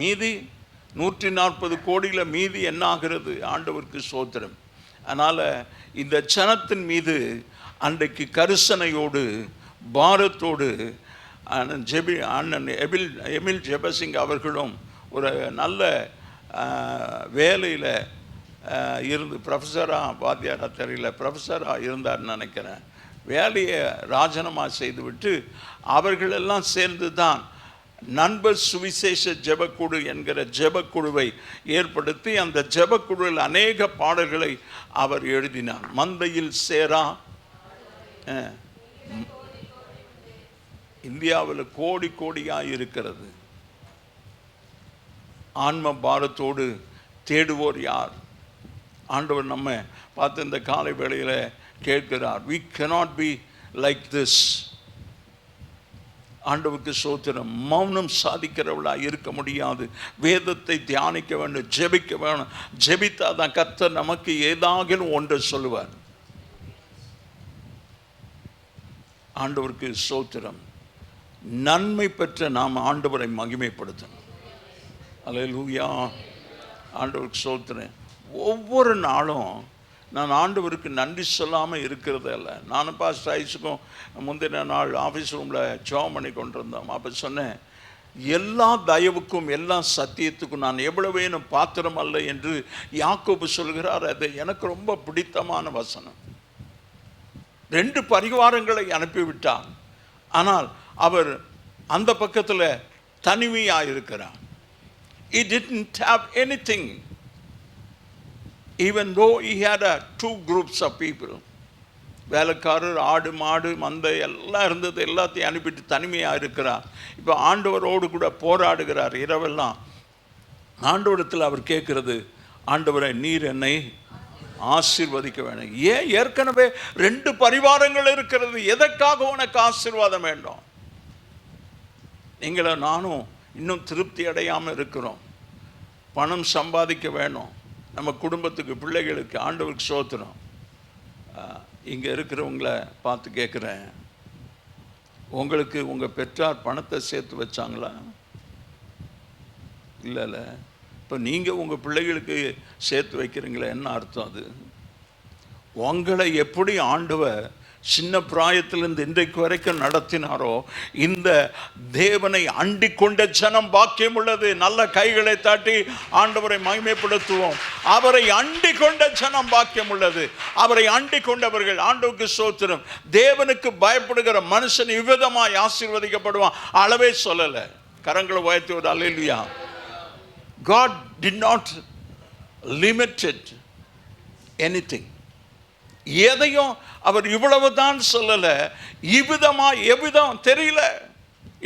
மீதி 140 கோடியில் மீதி என்ன ஆகிறது? ஆண்டவருக்கு ஸ்தோத்திரம். அதனால் இந்த ஜனத்தின் மீது அன்றைக்கு கரிசனையோடு பாரத்தோடு அண்ணன் எமில் ஜெபசிங் அவர்களும் ஒரு நல்ல வேலையில் இருந்து ப்ரொஃபஸராக, வாத்தியாராக தெரியல, ப்ரொஃபஸராக இருந்தார்னு நினைக்கிறேன். வேலையை ராஜினாமா செய்துவிட்டு அவர்களெல்லாம் சேர்ந்து தான் நண்பர் சுவிசேஷ ஜெபக்குழு என்கிற ஜெபக்குழுவை ஏற்படுத்தி அந்த ஜெபக்குழுவில் அநேக பாடல்களை அவர் எழுதினார். மந்தையில் சேரா, இந்தியாவில் கோடி கோடியாக இருக்கிறது. ஆன்ம பாரத்தோடு தேடுவோர் யார்? ஆண்டவர் நம்ம பார்த்து இந்த காலை வேளையில் கேட்கிறார். we cannot be like this. ஆண்டவருக்கு ஸ்தோத்திரம். மௌனம் சாதிக்கிறவளாக இருக்க முடியாது. வேதத்தை தியானிக்க வேண்டும், ஜெபிக்க வேணும். ஜெபித்தாதான் கர்த்தர் நமக்கு ஏதாகிலும் ஒன்று சொல்லுவார். ஆண்டவருக்கு ஸ்தோத்திரம். நன்மை பெற்ற நாம் ஆண்டவரை மகிமைப்படுத்தணும். அல்லேலூயா. ஆண்டவருக்கு ஸ்தோத்திரம். ஒவ்வொரு நாளும் நான் ஆண்டவருக்கு நன்றி சொல்லாமல் இருக்கிறது இல்லை. நானும் பாஸ்டர் ஐஸுக்கும் முந்தின நாள் ஆஃபீஸ் ரூமில் ஜெபம் பண்ணி கொண்டு இருந்தோம். அப்போ சொன்னேன், எல்லா தயவுக்கும் எல்லா சத்தியத்துக்கும் நான் எவ்வளவேனும் பாத்திரம் அல்ல என்று யாக்கோபு சொல்கிறார். அது எனக்கு ரொம்ப பிடித்தமான வசனம். 2 பரிவாரங்களை அனுப்பிவிட்டார், ஆனால் அவர் அந்த பக்கத்தில் தனிமையாக இருக்கிறார். He didn't have anything, even though he had 2 groups of people. வேலைக்காரர், ஆடு மாடு மந்தை எல்லாம் இருந்தது, எல்லாத்தையும் அனுப்பிட்டு தனிமையாக இருக்கிறார். இப்போ ஆண்டவரோடு கூட போராடுகிறார் இரவெல்லாம். ஆண்டவரத்தில் அவர் கேட்குறது, ஆண்டவரை நீர் என்னை ஆசீர்வதிக்க வேணும். ஏன்? ஏற்கனவே 2 பரிவாரங்கள் இருக்கிறது, எதற்காக உனக்கு ஆசீர்வாதம் வேண்டும்? நீங்களும் நானும் இன்னும் திருப்தி அடையாமல் இருக்கிறோம். பணம் சம்பாதிக்க வேணும் நம்ம குடும்பத்துக்கு, பிள்ளைகளுக்கு. ஆண்டவருக்கு ஸ்தோத்திரம். இங்கே இருக்கிறவங்கள பார்த்து கேட்குறேன், உங்களுக்கு உங்கள் பெற்றார் பணத்தை சேர்த்து வச்சாங்களா? இல்லைல்ல. இப்போ நீங்கள் உங்கள் பிள்ளைகளுக்கு சேர்த்து வைக்கிறீங்களே, என்ன அர்த்தம்? அது உங்களை எப்படி ஆண்டவர் சின்ன பிராயத்திலிருந்து இன்றைக்கு வரைக்கும் நடத்தினாரோ, இந்த தேவனை அண்டிக் கொண்ட ஜனம் பாக்கியம் உள்ளது. நல்ல கைகளை தாட்டி ஆண்டவரை மகிமைப்படுத்துவோம். அவரை அண்டிக் கொண்ட ஜனம் பாக்கியம் உள்ளது. அவரை அண்டிக் கொண்டவர்கள், ஆண்டவருக்கு ஸ்தோத்திரம். தேவனுக்கு பயப்படுகிற மனுஷன் இவ்விதமாய் ஆசீர்வதிக்கப்படுவான். அளவே சொல்லலை. கரங்களை உயர்த்துவது அல்லேலூயா. God did not limit anything. எதையும் அவர் இவ்வளவுதான் சொல்லல. இவ்விதமா எவ்விதம் தெரியல.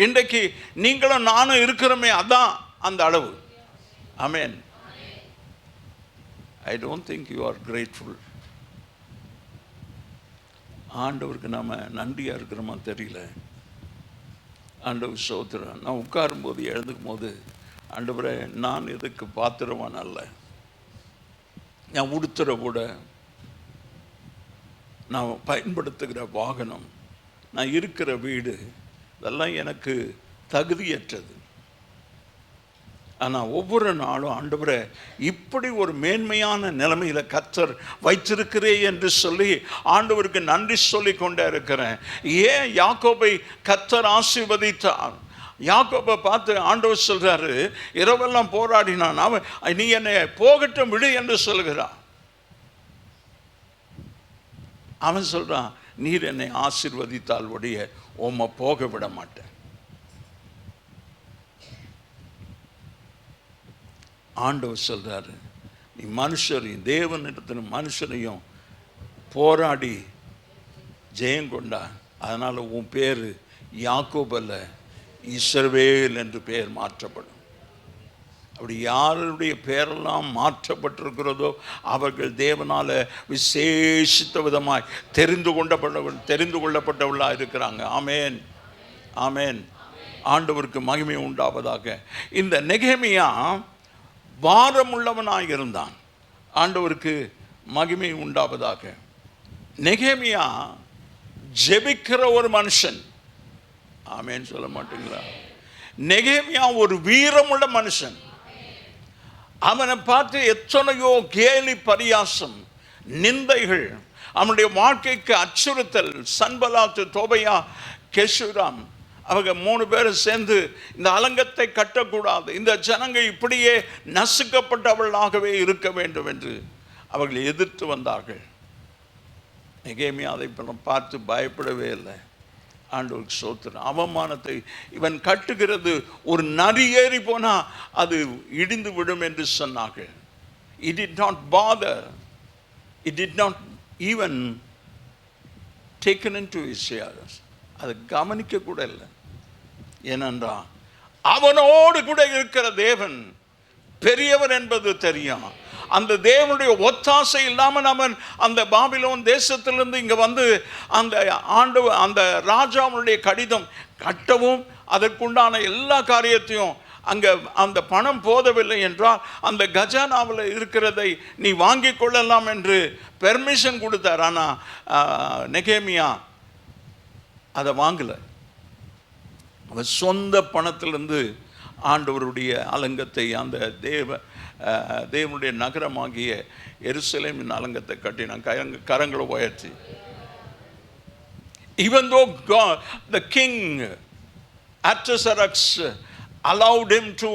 இன்றைக்கு நீங்களும் நானும் இருக்கிறோமே, அதான் அந்த அளவு. ஆமென். I don't think you are grateful. ஆண்டவருக்கு நாம நன்றியா இருக்கிறோமா தெரியல. ஆண்டவர் ஸ்தோத்திரம். நான் உட்காரும்போது எழுந்துக்கும் போது, ஆண்டவரே நான் இதுக்கு பாத்திரவான் அல்ல, நான் உடுத்துற கூட, நான் பயன்படுத்துகிற வாகனம், நான் இருக்கிற வீடு, இதெல்லாம் எனக்கு தகுதியற்றது. ஆனால் ஒவ்வொரு நாளும் ஆண்டவரே இப்படி ஒரு மேன்மையான நிலைமையில் கர்த்தர் வைத்திருக்கிறே என்று சொல்லி ஆண்டவருக்கு நன்றி சொல்லி கொண்டே இருக்கிறேன். ஏன் யாக்கோபை கர்த்தர் ஆசீர்வதித்தார்? யாக்கோபை பார்த்து ஆண்டவர் சொல்றாரு, இரவெல்லாம் போராடினான், அவன் நீ என்னை போகட்டும் விடு என்று சொல்கிறான். அவன் சொல்றான், நீர் என்னை ஆசீர்வதித்தால் ஒழிய உம்மை போக விட மாட்டேன். ஆண்டவர் சொல்றாரு, நீ மனுஷரையும் தேவனிடத்திலும் மனுஷனையும் போராடி ஜெயம் கொண்டா, அதனால உன் பேர் யாக்கோபு அல்ல, இஸ்ரவேல் என்று பெயர் மாற்றப்படும். அப்படி யாருடைய பெயரெல்லாம் மாற்றப்பட்டிருக்கிறதோ அவர்கள் தேவனால விசேஷித்த விதமாய் தெரிந்து கொள்ளப்பட்டவர்களாக இருக்கிறாங்க. ஆமேன், ஆமேன். ஆண்டவருக்கு மகிமை உண்டாவதாக. இந்த நெகேமியா பாரமுள்ளவனாய் இருந்தான். ஆண்டவருக்கு மகிமை உண்டாவதாக. நெகேமியா ஜெபிக்கிற ஒரு மனுஷன். ஆமேன் சொல்ல மாட்டீங்களா? நெகேமியா ஒரு வீரமுள்ள மனுஷன். அவனை பார்த்து எத்தனையோ கேலி பரியாசம், நிந்தைகள், அவனுடைய வாழ்க்கைக்கு அச்சுறுத்தல். சன்பலாத்து, தோபையா, கெஷூராம், அவங்க 3 பேரும் சேர்ந்து இந்த அலங்கத்தை கட்டக்கூடாது, இந்த ஜனங்கள் இப்படியே நசுக்கப்பட்டவர்களாகவே இருக்க வேண்டும் என்று அவர்கள் எதிர்த்து வந்தார்கள். நெகேமியா அதை பார்த்து பயப்படவே இல்லை. ஆண்டவருக்கு ஸ்தோத்திரம். அவமானத்தை இவன் கட்டுகிறது, ஒரு நரி ஏறி போனா அது இடிந்து விடும் என்று சொன்னார்கள். It did not bother. It did not even taken into his ears. அதை கவனிக்க கூட இல்லை. ஏனென்றால் அவனோடு கூட இருக்கிற தேவன் பெரியவர் என்பது தெரியும். அந்த தேவனுடைய ஒத்தாசை இல்லாமல் அவன் அந்த பாபிலோன் தேசத்திலிருந்து இங்கே வந்து அந்த ராஜாவுடைய கடிதம் கட்டவும் அதற்குண்டான எல்லா காரியத்தையும் அங்கே அந்த பணம் போதவில்லை என்றால் அந்த கஜானாவில் இருக்கிறதை நீ வாங்கி கொள்ளலாம் என்று பெர்மிஷன் கொடுத்தார். ஆனால் நெகேமியா அதை வாங்கலை. அவன் சொந்த பணத்திலிருந்து ஆண்டவருடைய அலங்கத்தை, அந்த தேவனுடைய நகரமாகிய எருசலேமின் அலங்கத்தை கட்டினான். கரங்களை உயர்த்தி. Even though God, the king Artaxerxes, allowed him to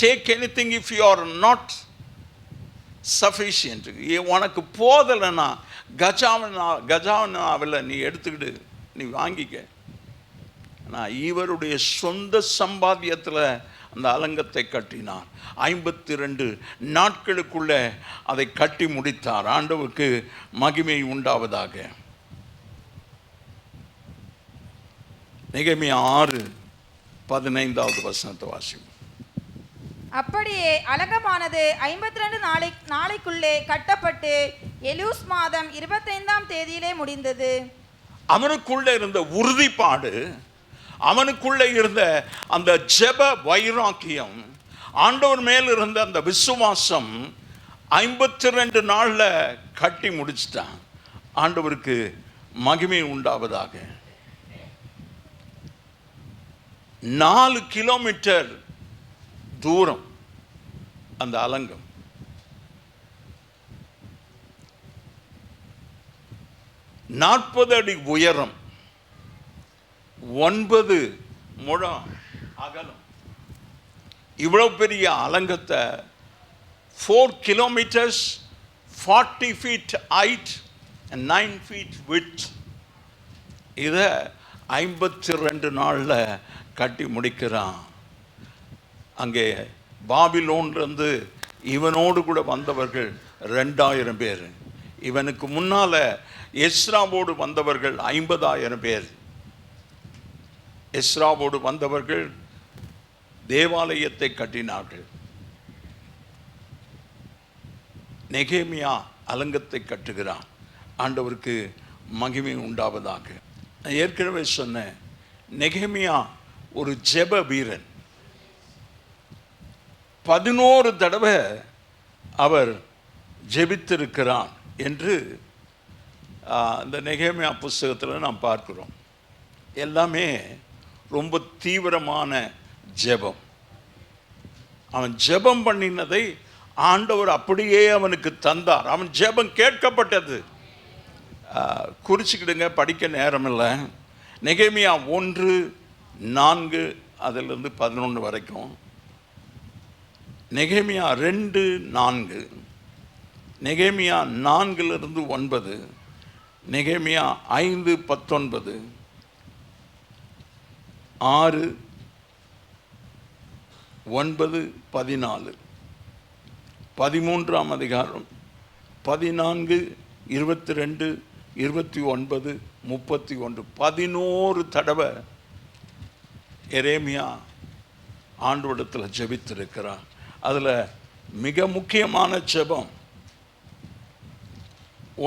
take anything if you are not sufficient. உனக்கு போதலைன்னா கஜானாவில் நீ எடுத்துக்கிட்டு நீ வாங்கிக்க. ஆனால் இவருடைய சொந்த சம்பாத்தியத்தில் அந்த அலங்கத்தை கட்டினார். 52 நாட்களுக்குள்ள அதை கட்டி முடித்தார். ஆண்டவருக்கு மகிமை உண்டாவதாக. நெகேமியா 6:15 வசனத்தை வாசிக்கும். அப்படியே அலங்கமானது 52 நாளைக்குள்ளே கட்டப்பட்டு எலூஸ் மாதம் 25ஆம் தேதியிலே முடிந்தது. அவனுக்குள்ள இருந்த உறுதிப்பாடு, அவனுக்குள்ள இருந்த அந்த ஜெப வைராக்கியம், ஆண்டவர் மேல் இருந்த அந்த விசுவாசம் 52 நாள்ல கட்டி முடிச்சிட்டான். ஆண்டவருக்கு மகிமை உண்டாவதாக. 4 கிலோமீட்டர் தூரம் அந்த அலங்கம். நாற்பது அடி உயரம், 9 முழம் அகலம். இவ்வளவு பெரிய அலங்கத்தை 4 kilometres 40 feet height and 9 feet width. இதை 52 நாள்ல கட்டி முடிக்கிறான். அங்கே பாபிலோன்லேருந்து இவனோடு கூட வந்தவர்கள் 2000 பேர். இவனுக்கு முன்னால எஸ்ராவோடு வந்தவர்கள் 50,000 பேர். எஸ்ராவோடு வந்தவர்கள் தேவாலயத்தை கட்டினார்கள். நெகேமியா அலங்கத்தை கட்டுகிறான். ஆண்டவருக்கு மகிமை உண்டாவதாக. நான் ஏற்கனவே சொன்னேன், நெகேமியா ஒரு ஜெப வீரன். 11 தடவை அவர் ஜெபித்திருக்கிறான் என்று இந்த நெகேமியா புஸ்தகத்தில் நாம் பார்க்கிறோம். எல்லாமே ரொம்ப தீவிரமான ஜெபம். அவன் ஜெபம் பண்ணினதை ஆண்டவர் அப்படியே அவனுக்கு தந்தார். அவன் ஜெபம் கேட்கப்பட்டது. குறிச்சுக்கிடுங்க, படிக்க நேரம் இல்லை. நெகேமியா 1:4 அதிலிருந்து 11 வரைக்கும், நெகேமியா 2:4, நெகேமியா 4 9, நெகேமியா 5:19, 6, 9, 14, 13ஆம் அதிகாரம் 14, 22, 29, 31, 11 தடவை எரேமியா ஆண்டவரிடத்தில் ஜெபித்திருக்கிறார். அதில் மிக முக்கியமான ஜெபம்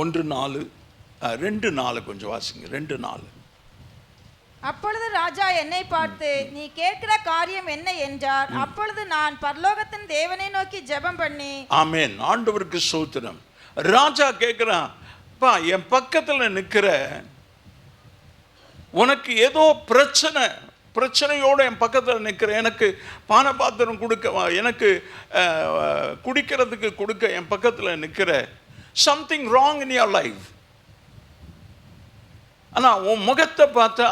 1:4, 2:4 கொஞ்சம் வாசிங்க. 2:4. அப்பொழுது ராஜா என்னை பார்த்து, நீ கேட்கிற காரியம் என்ன என்றார். அப்பொழுது நான் பரலோகத்தின் தேவனை நோக்கி ஜெபம் பண்ணி. ஆமென். ஆண்டவருக்கு ஸ்தோத்திரம். ராஜா கேட்கிறான், பா என் பக்கத்துல நிக்கிற, உனக்கு ஏதோ பிரச்சனையோட என் பக்கத்தில் நிற்கிற, எனக்கு பானபாத்திரம் கொடுக்க, எனக்கு குடிக்கிறதுக்கு கொடுக்க என் பக்கத்தில் நிற்கிற, something wrong in your life. ஆனால் உன் முகத்தை பார்த்தா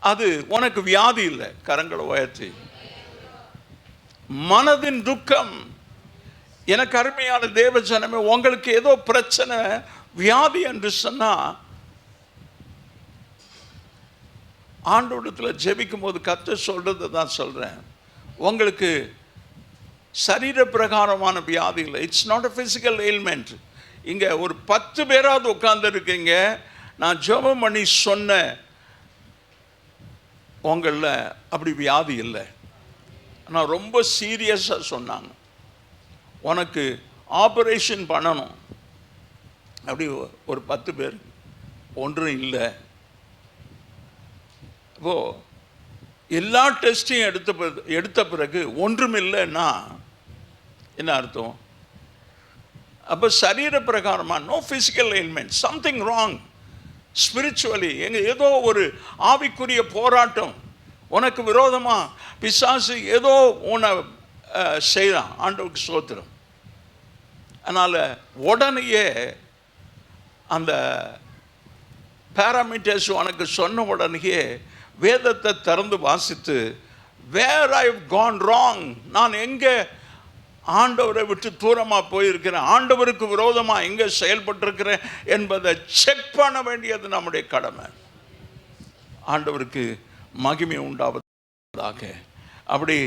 அது உனக்கு வியாதி இல்லை. கரங்களை உயர்த்தி. மனதின் துக்கம். எனக்கு அருமையான தேவ ஜனமே, உங்களுக்கு ஏதோ பிரச்சனை வியாதி என்று சொன்னா, ஆண்டவரிடத்தில் ஜெபிக்கும் போது கர்த்தர் சொல்றதை தான் சொல்றேன். உங்களுக்கு சரீர பிரகாரமான வியாதி இல்லை. It's not a physical ailment. இங்கே ஒரு 10 பேராவது உட்கார்ந்து இருக்கீங்க, நான் ஜெபம் பண்ணி சொன்னேன், உங்களில் அப்படி வியாதி இல்லை. ஆனால் ரொம்ப சீரியஸாக சொன்னாங்க, உனக்கு ஆப்ரேஷன் பண்ணணும். அப்படி ஒரு 10 பேர், ஒன்றும் இல்லை. இப்போ எல்லா டெஸ்டையும் எடுத்த பிறகு ஒன்றும் இல்லைன்னா என்ன அர்த்தம்? அப்போ சரீர பிரகாரமாக no physical ailment, something wrong spiritually. ஏதோ ஒரு ஆவிக்குரிய போராட்டம் உனக்கு விரோதமாக பிசாசு ஏதோ உன்னை செய்கிறான். ஆண்டவருக்கு ஸ்தோத்திரம். அதனால் உடனேயே அந்த பாராமீட்டர்ஸ் உனக்கு சொன்ன உடனேயே வேதத்தை திறந்து வாசித்து வேர் ஐ ஹவ் கான் ராங், நான் எங்கே ஆண்டவரை விட்டு தூரமாக போயிருக்கிறேன், ஆண்டவருக்கு விரோதமாக எங்கே செயல்பட்டிருக்கிறேன் என்பதை செக் பண்ண வேண்டியது நம்முடைய கடமை. ஆண்டவருக்கு மகிமை உண்டாவதாக. அப்படி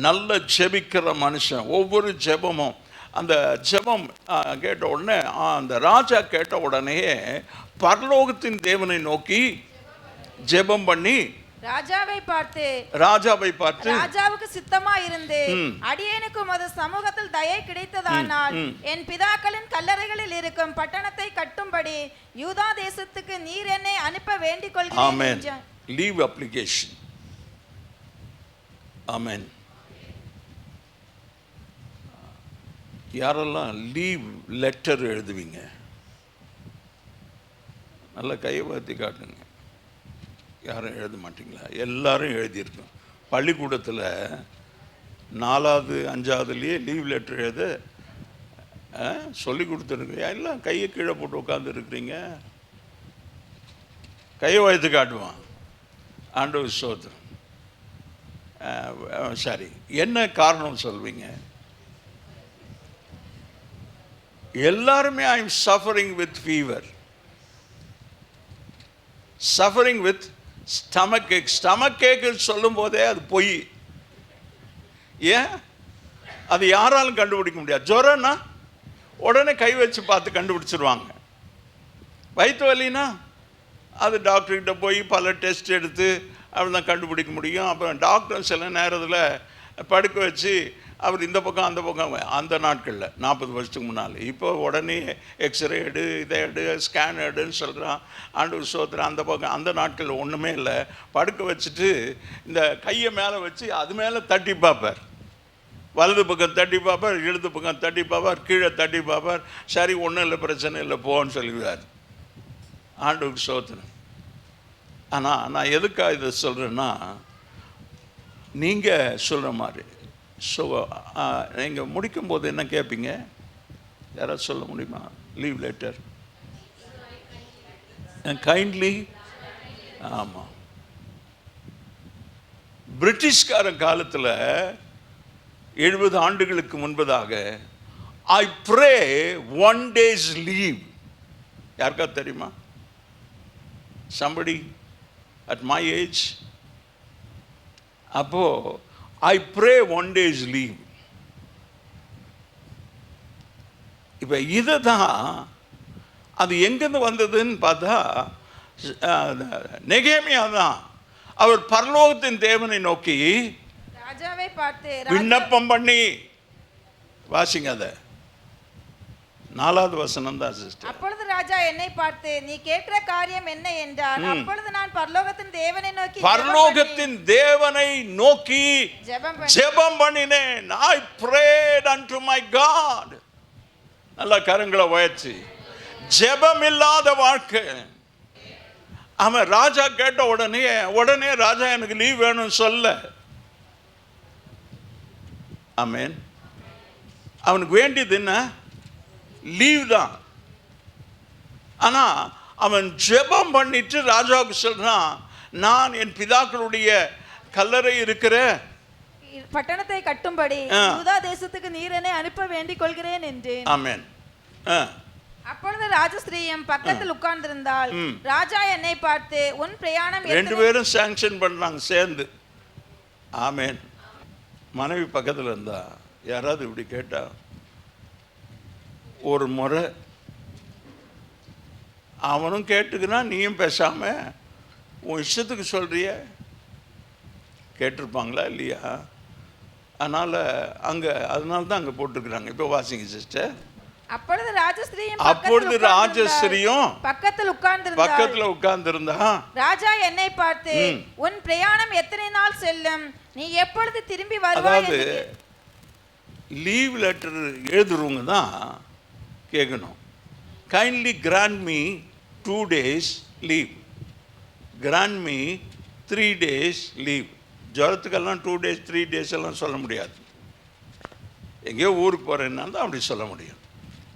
நல்ல ஜெபிக்கிற மனுஷன், ஒவ்வொரு ஜெபமும், அந்த ஜெபம் கேட்ட உடனே அந்த ராஜா கேட்ட உடனேயே பரலோகத்தின் தேவனை நோக்கி ஜெபம் பண்ணி ராஜாவை பார்த்து ராஜாவுக்கு சித்தமா இருந்து அடியேனுக்கு உமது சமூகத்தில் தயை கிடைத்ததானால் என் பிதாக்களின் கல்லறைகளில் இருக்கும் பட்டணத்தை கட்டும்படி யூதா தேசத்துக்கு நீர் என்னை அனுப்ப வேண்டிக் கொள்கிறேன். Leave application. ஆமென். யாரெல்லாம் லீவ் லெட்டர் எழுதுவீங்க? நல்ல கையை பார்த்து காட்டுங்க. யாரும் எழுத மாட்டீங்களா? எல்லாரும் எழுதியிருக்கோம். பள்ளிக்கூடத்தில் 4வது 5வதுலேயே லீவ் லெட்டர் எழுத சொல்லி கொடுத்துருக்கீங்க. எல்லாம் கையை கீழே போட்டு உட்காந்துருக்குறீங்க. கையை வைத்து காட்டுவான். ஆண்டவர் ஸ்தோத்திரம். சரி, என்ன காரணம் சொல்வீங்க? எல்லாருமே I am suffering with fever, suffering with stomach Ek. Stomach ஏக்கு சொல்லும் போதே அது பொய். ஏன்? அது யாராலும் கண்டுபிடிக்க முடியாது. ஜுரம்னா உடனே கை வச்சு பார்த்து கண்டுபிடிச்சிருவாங்க. வயிற்று வலினா அது டாக்டர்கிட்ட போய் பல டெஸ்ட் எடுத்து அப்படி தான் கண்டுபிடிக்க முடியும். அப்புறம் டாக்டர் சில நேரத்தில் படுக்க வச்சு அவர் இந்த பக்கம் அந்த பக்கம், அந்த நாட்களில் 40 வருஷத்துக்கு முன்னால். இப்போ உடனே எக்ஸ்ரே எடு, இதை எடு, ஸ்கேன் எடுன்னு சொல்கிறான். ஆண்டவர் ஸ்தோத்திரம். அந்த பக்கம் அந்த நாட்களில் ஒன்றுமே இல்லை. படுக்க வச்சுட்டு இந்த கையை மேலே வச்சு அது மேலே தட்டி பார்ப்பார். வலது பக்கம் தட்டி பார்ப்பார், இடது பக்கம் தட்டி பார்ப்பார், கீழே தட்டி பார்ப்பார். சரி, ஒன்றும் இல்லை, பிரச்சனை இல்லை, போன்னு சொல்லிடுவார். ஆண்டவருக்கு ஸ்தோத்திரம். ஆனால் நான் எதுக்காக இதை சொல்கிறேன்னா, நீங்கள் சொல்கிற மாதிரி ஸோ நீங்கள் முடிக்கும்போது என்ன கேட்பீங்க? யாராவது சொல்ல முடியுமா? Leave letter kindly. ஆமாம், பிரிட்டிஷ்காரன் காலத்தில் 70 ஆண்டுகளுக்கு முன்பதாக ஐ ப்ரே 1 days லீவ். யாருக்கா தெரியுமா? somebody at my age. அப்போ I pray 1 days leave. இப்போ இதை தான், அது எங்கேருந்து வந்ததுன்னு பார்த்தா நெகேமியா தான். அவர் பரலோகத்தின் தேவனை நோக்கி ராஜாவை பார்த்து விண்ணப்பம் பண்ணி, வாசிங்க அதை, 4வது வசனம் தான் சிஸ்டர். அப்பொழுது ராஜா என்னை பார்த்து நீ கேட்கிற காரியம் என்ன என்றார். அப்பொழுது நான் பரலோகத்தின் தேவனை நோக்கி ஜெபம் பண்ணினேன். I prayed unto my God. நல்ல கரங்களை உயர்த்தி. ஜெபம் இல்லாத வாழ்க்கை. அவன் ராஜா கேட்ட உடனே ராஜா எனக்கு லீவ் வேணும்னு சொல்ல. ஆமென். அவனுக்கு வேண்டியது என்ன? லீவ் தான். ஆனா அவன் ஜெபம் பண்ணிட்டு ராஜாவுக்கு சொல்றான், நான் என் பிதாக்களுடைய கல்லறை இருக்கிற பட்டணத்தை கட்டும்படி யூதா தேசத்துக்கு நீர் என்னை அனுப்ப வேண்டிக் கொள்கிறேன் என்றேன். ஆமென். அப்பொழுது ராஜஸ்திரீயும் பக்கத்தில் உட்கார்ந்திருந்தாள். ராஜா என்னை பார்த்து உன் பிரயாணம். 2 பேரும் சாங்ஷன் பண்றாங்க சேர்ந்து. ஆமென். மனைவி பக்கத்தில் இருந்தா யாராவது இப்படி கேட்டா, ஒரு முறை அவனும் கேட்டுக்கிறான், நீயும் பேசாம உன் இஷ்டத்துக்கு சொல்றிய, கேட்டிருப்பாங்களா இல்லையா? அதனால தான் அங்கே போட்டிருக்கிறாங்க. இப்போ வாசிங்க சிஸ்டர். அப்பொழுது ராஜஸ்திரியும் பக்கத்தில் உட்கார்ந்திருந்தா ராஜா என்னை பார்த்து உன் பிரயாணம் எத்தனை நாள் செல்லும், நீ எப்பொழுது திரும்பி வருவாய்? அதாவது லீவ் லெட்டர் எழுதுறவங்க தான் கேட்கணும். Kindly grant me 2 days leave, grant me 3 days leave. ஜுரத்துக்கெல்லாம் 2 days 3 days எல்லாம் சொல்ல முடியாது. எங்கேயோ ஊருக்கு போகிறேன்னா தான் அப்படி சொல்ல முடியும்.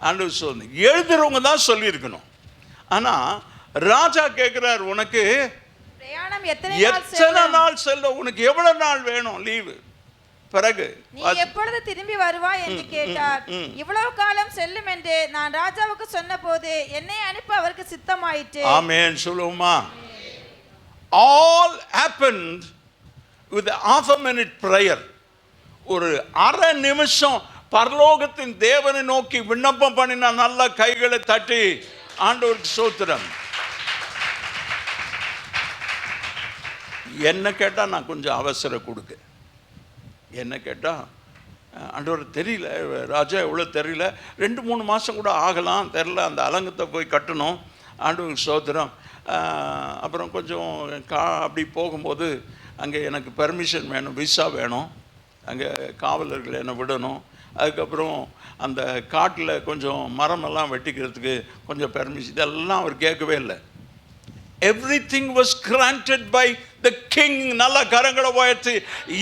ஆண்டவர் சொல்லு, எழுதுறவங்க தான் சொல்லியிருக்கணும். ஆனால் ராஜா கேட்குறார், உனக்கு பிரயாணம் எத்தனை நாள் செல்ல, உனக்கு எவ்வளவு நாள் வேணும் லீவு? பிறகு நீ எப்பொழுது திரும்பி வருவாய் என்று கேட்டார். இவ்வளவு காலம் செல்லும் என்று நான் ராஜாவுக்கு சொன்னபோது என்னை அனுப்ப அவருக்கு சித்தமாயிற்று. ஆமென் சொல்லுமா. All happened with a half a minute prayer. ஒரு அரை நிமிஷம் பரலோகத்தின் தேவனை நோக்கி விண்ணப்பம் பண்ணினா நல்ல கைகளை தட்டி ஆண்டவருக்கு ஸ்தோத்திரம். என்ன கேட்டா நான் கொஞ்சம் அவசரம் கொடுக்க, என்ன கேட்டா ஆண்டவர் தெரியல ராஜா, எவ்வளோ தெரியல, 2-3 மாதம் கூட ஆகலாம், தெரில, அந்த அலங்கத்தை போய் கட்டணும், ஆண்டவருக்கு ஸ்தோத்திரம். அப்புறம் கொஞ்சம் அப்படி போகும்போது அங்கே எனக்கு பெர்மிஷன் வேணும், விசா வேணும், அங்கே காவலர்கள் என்னை விடணும், அதுக்கப்புறம் அந்த காட்டில் கொஞ்சம் மரமெல்லாம் வெட்டிக்கிறதுக்கு கொஞ்சம் பெர்மிஷன், இதெல்லாம் அவர் கேட்கவே இல்லை. Everything was granted by the king. நல்ல கரங்களை உயர்த்தி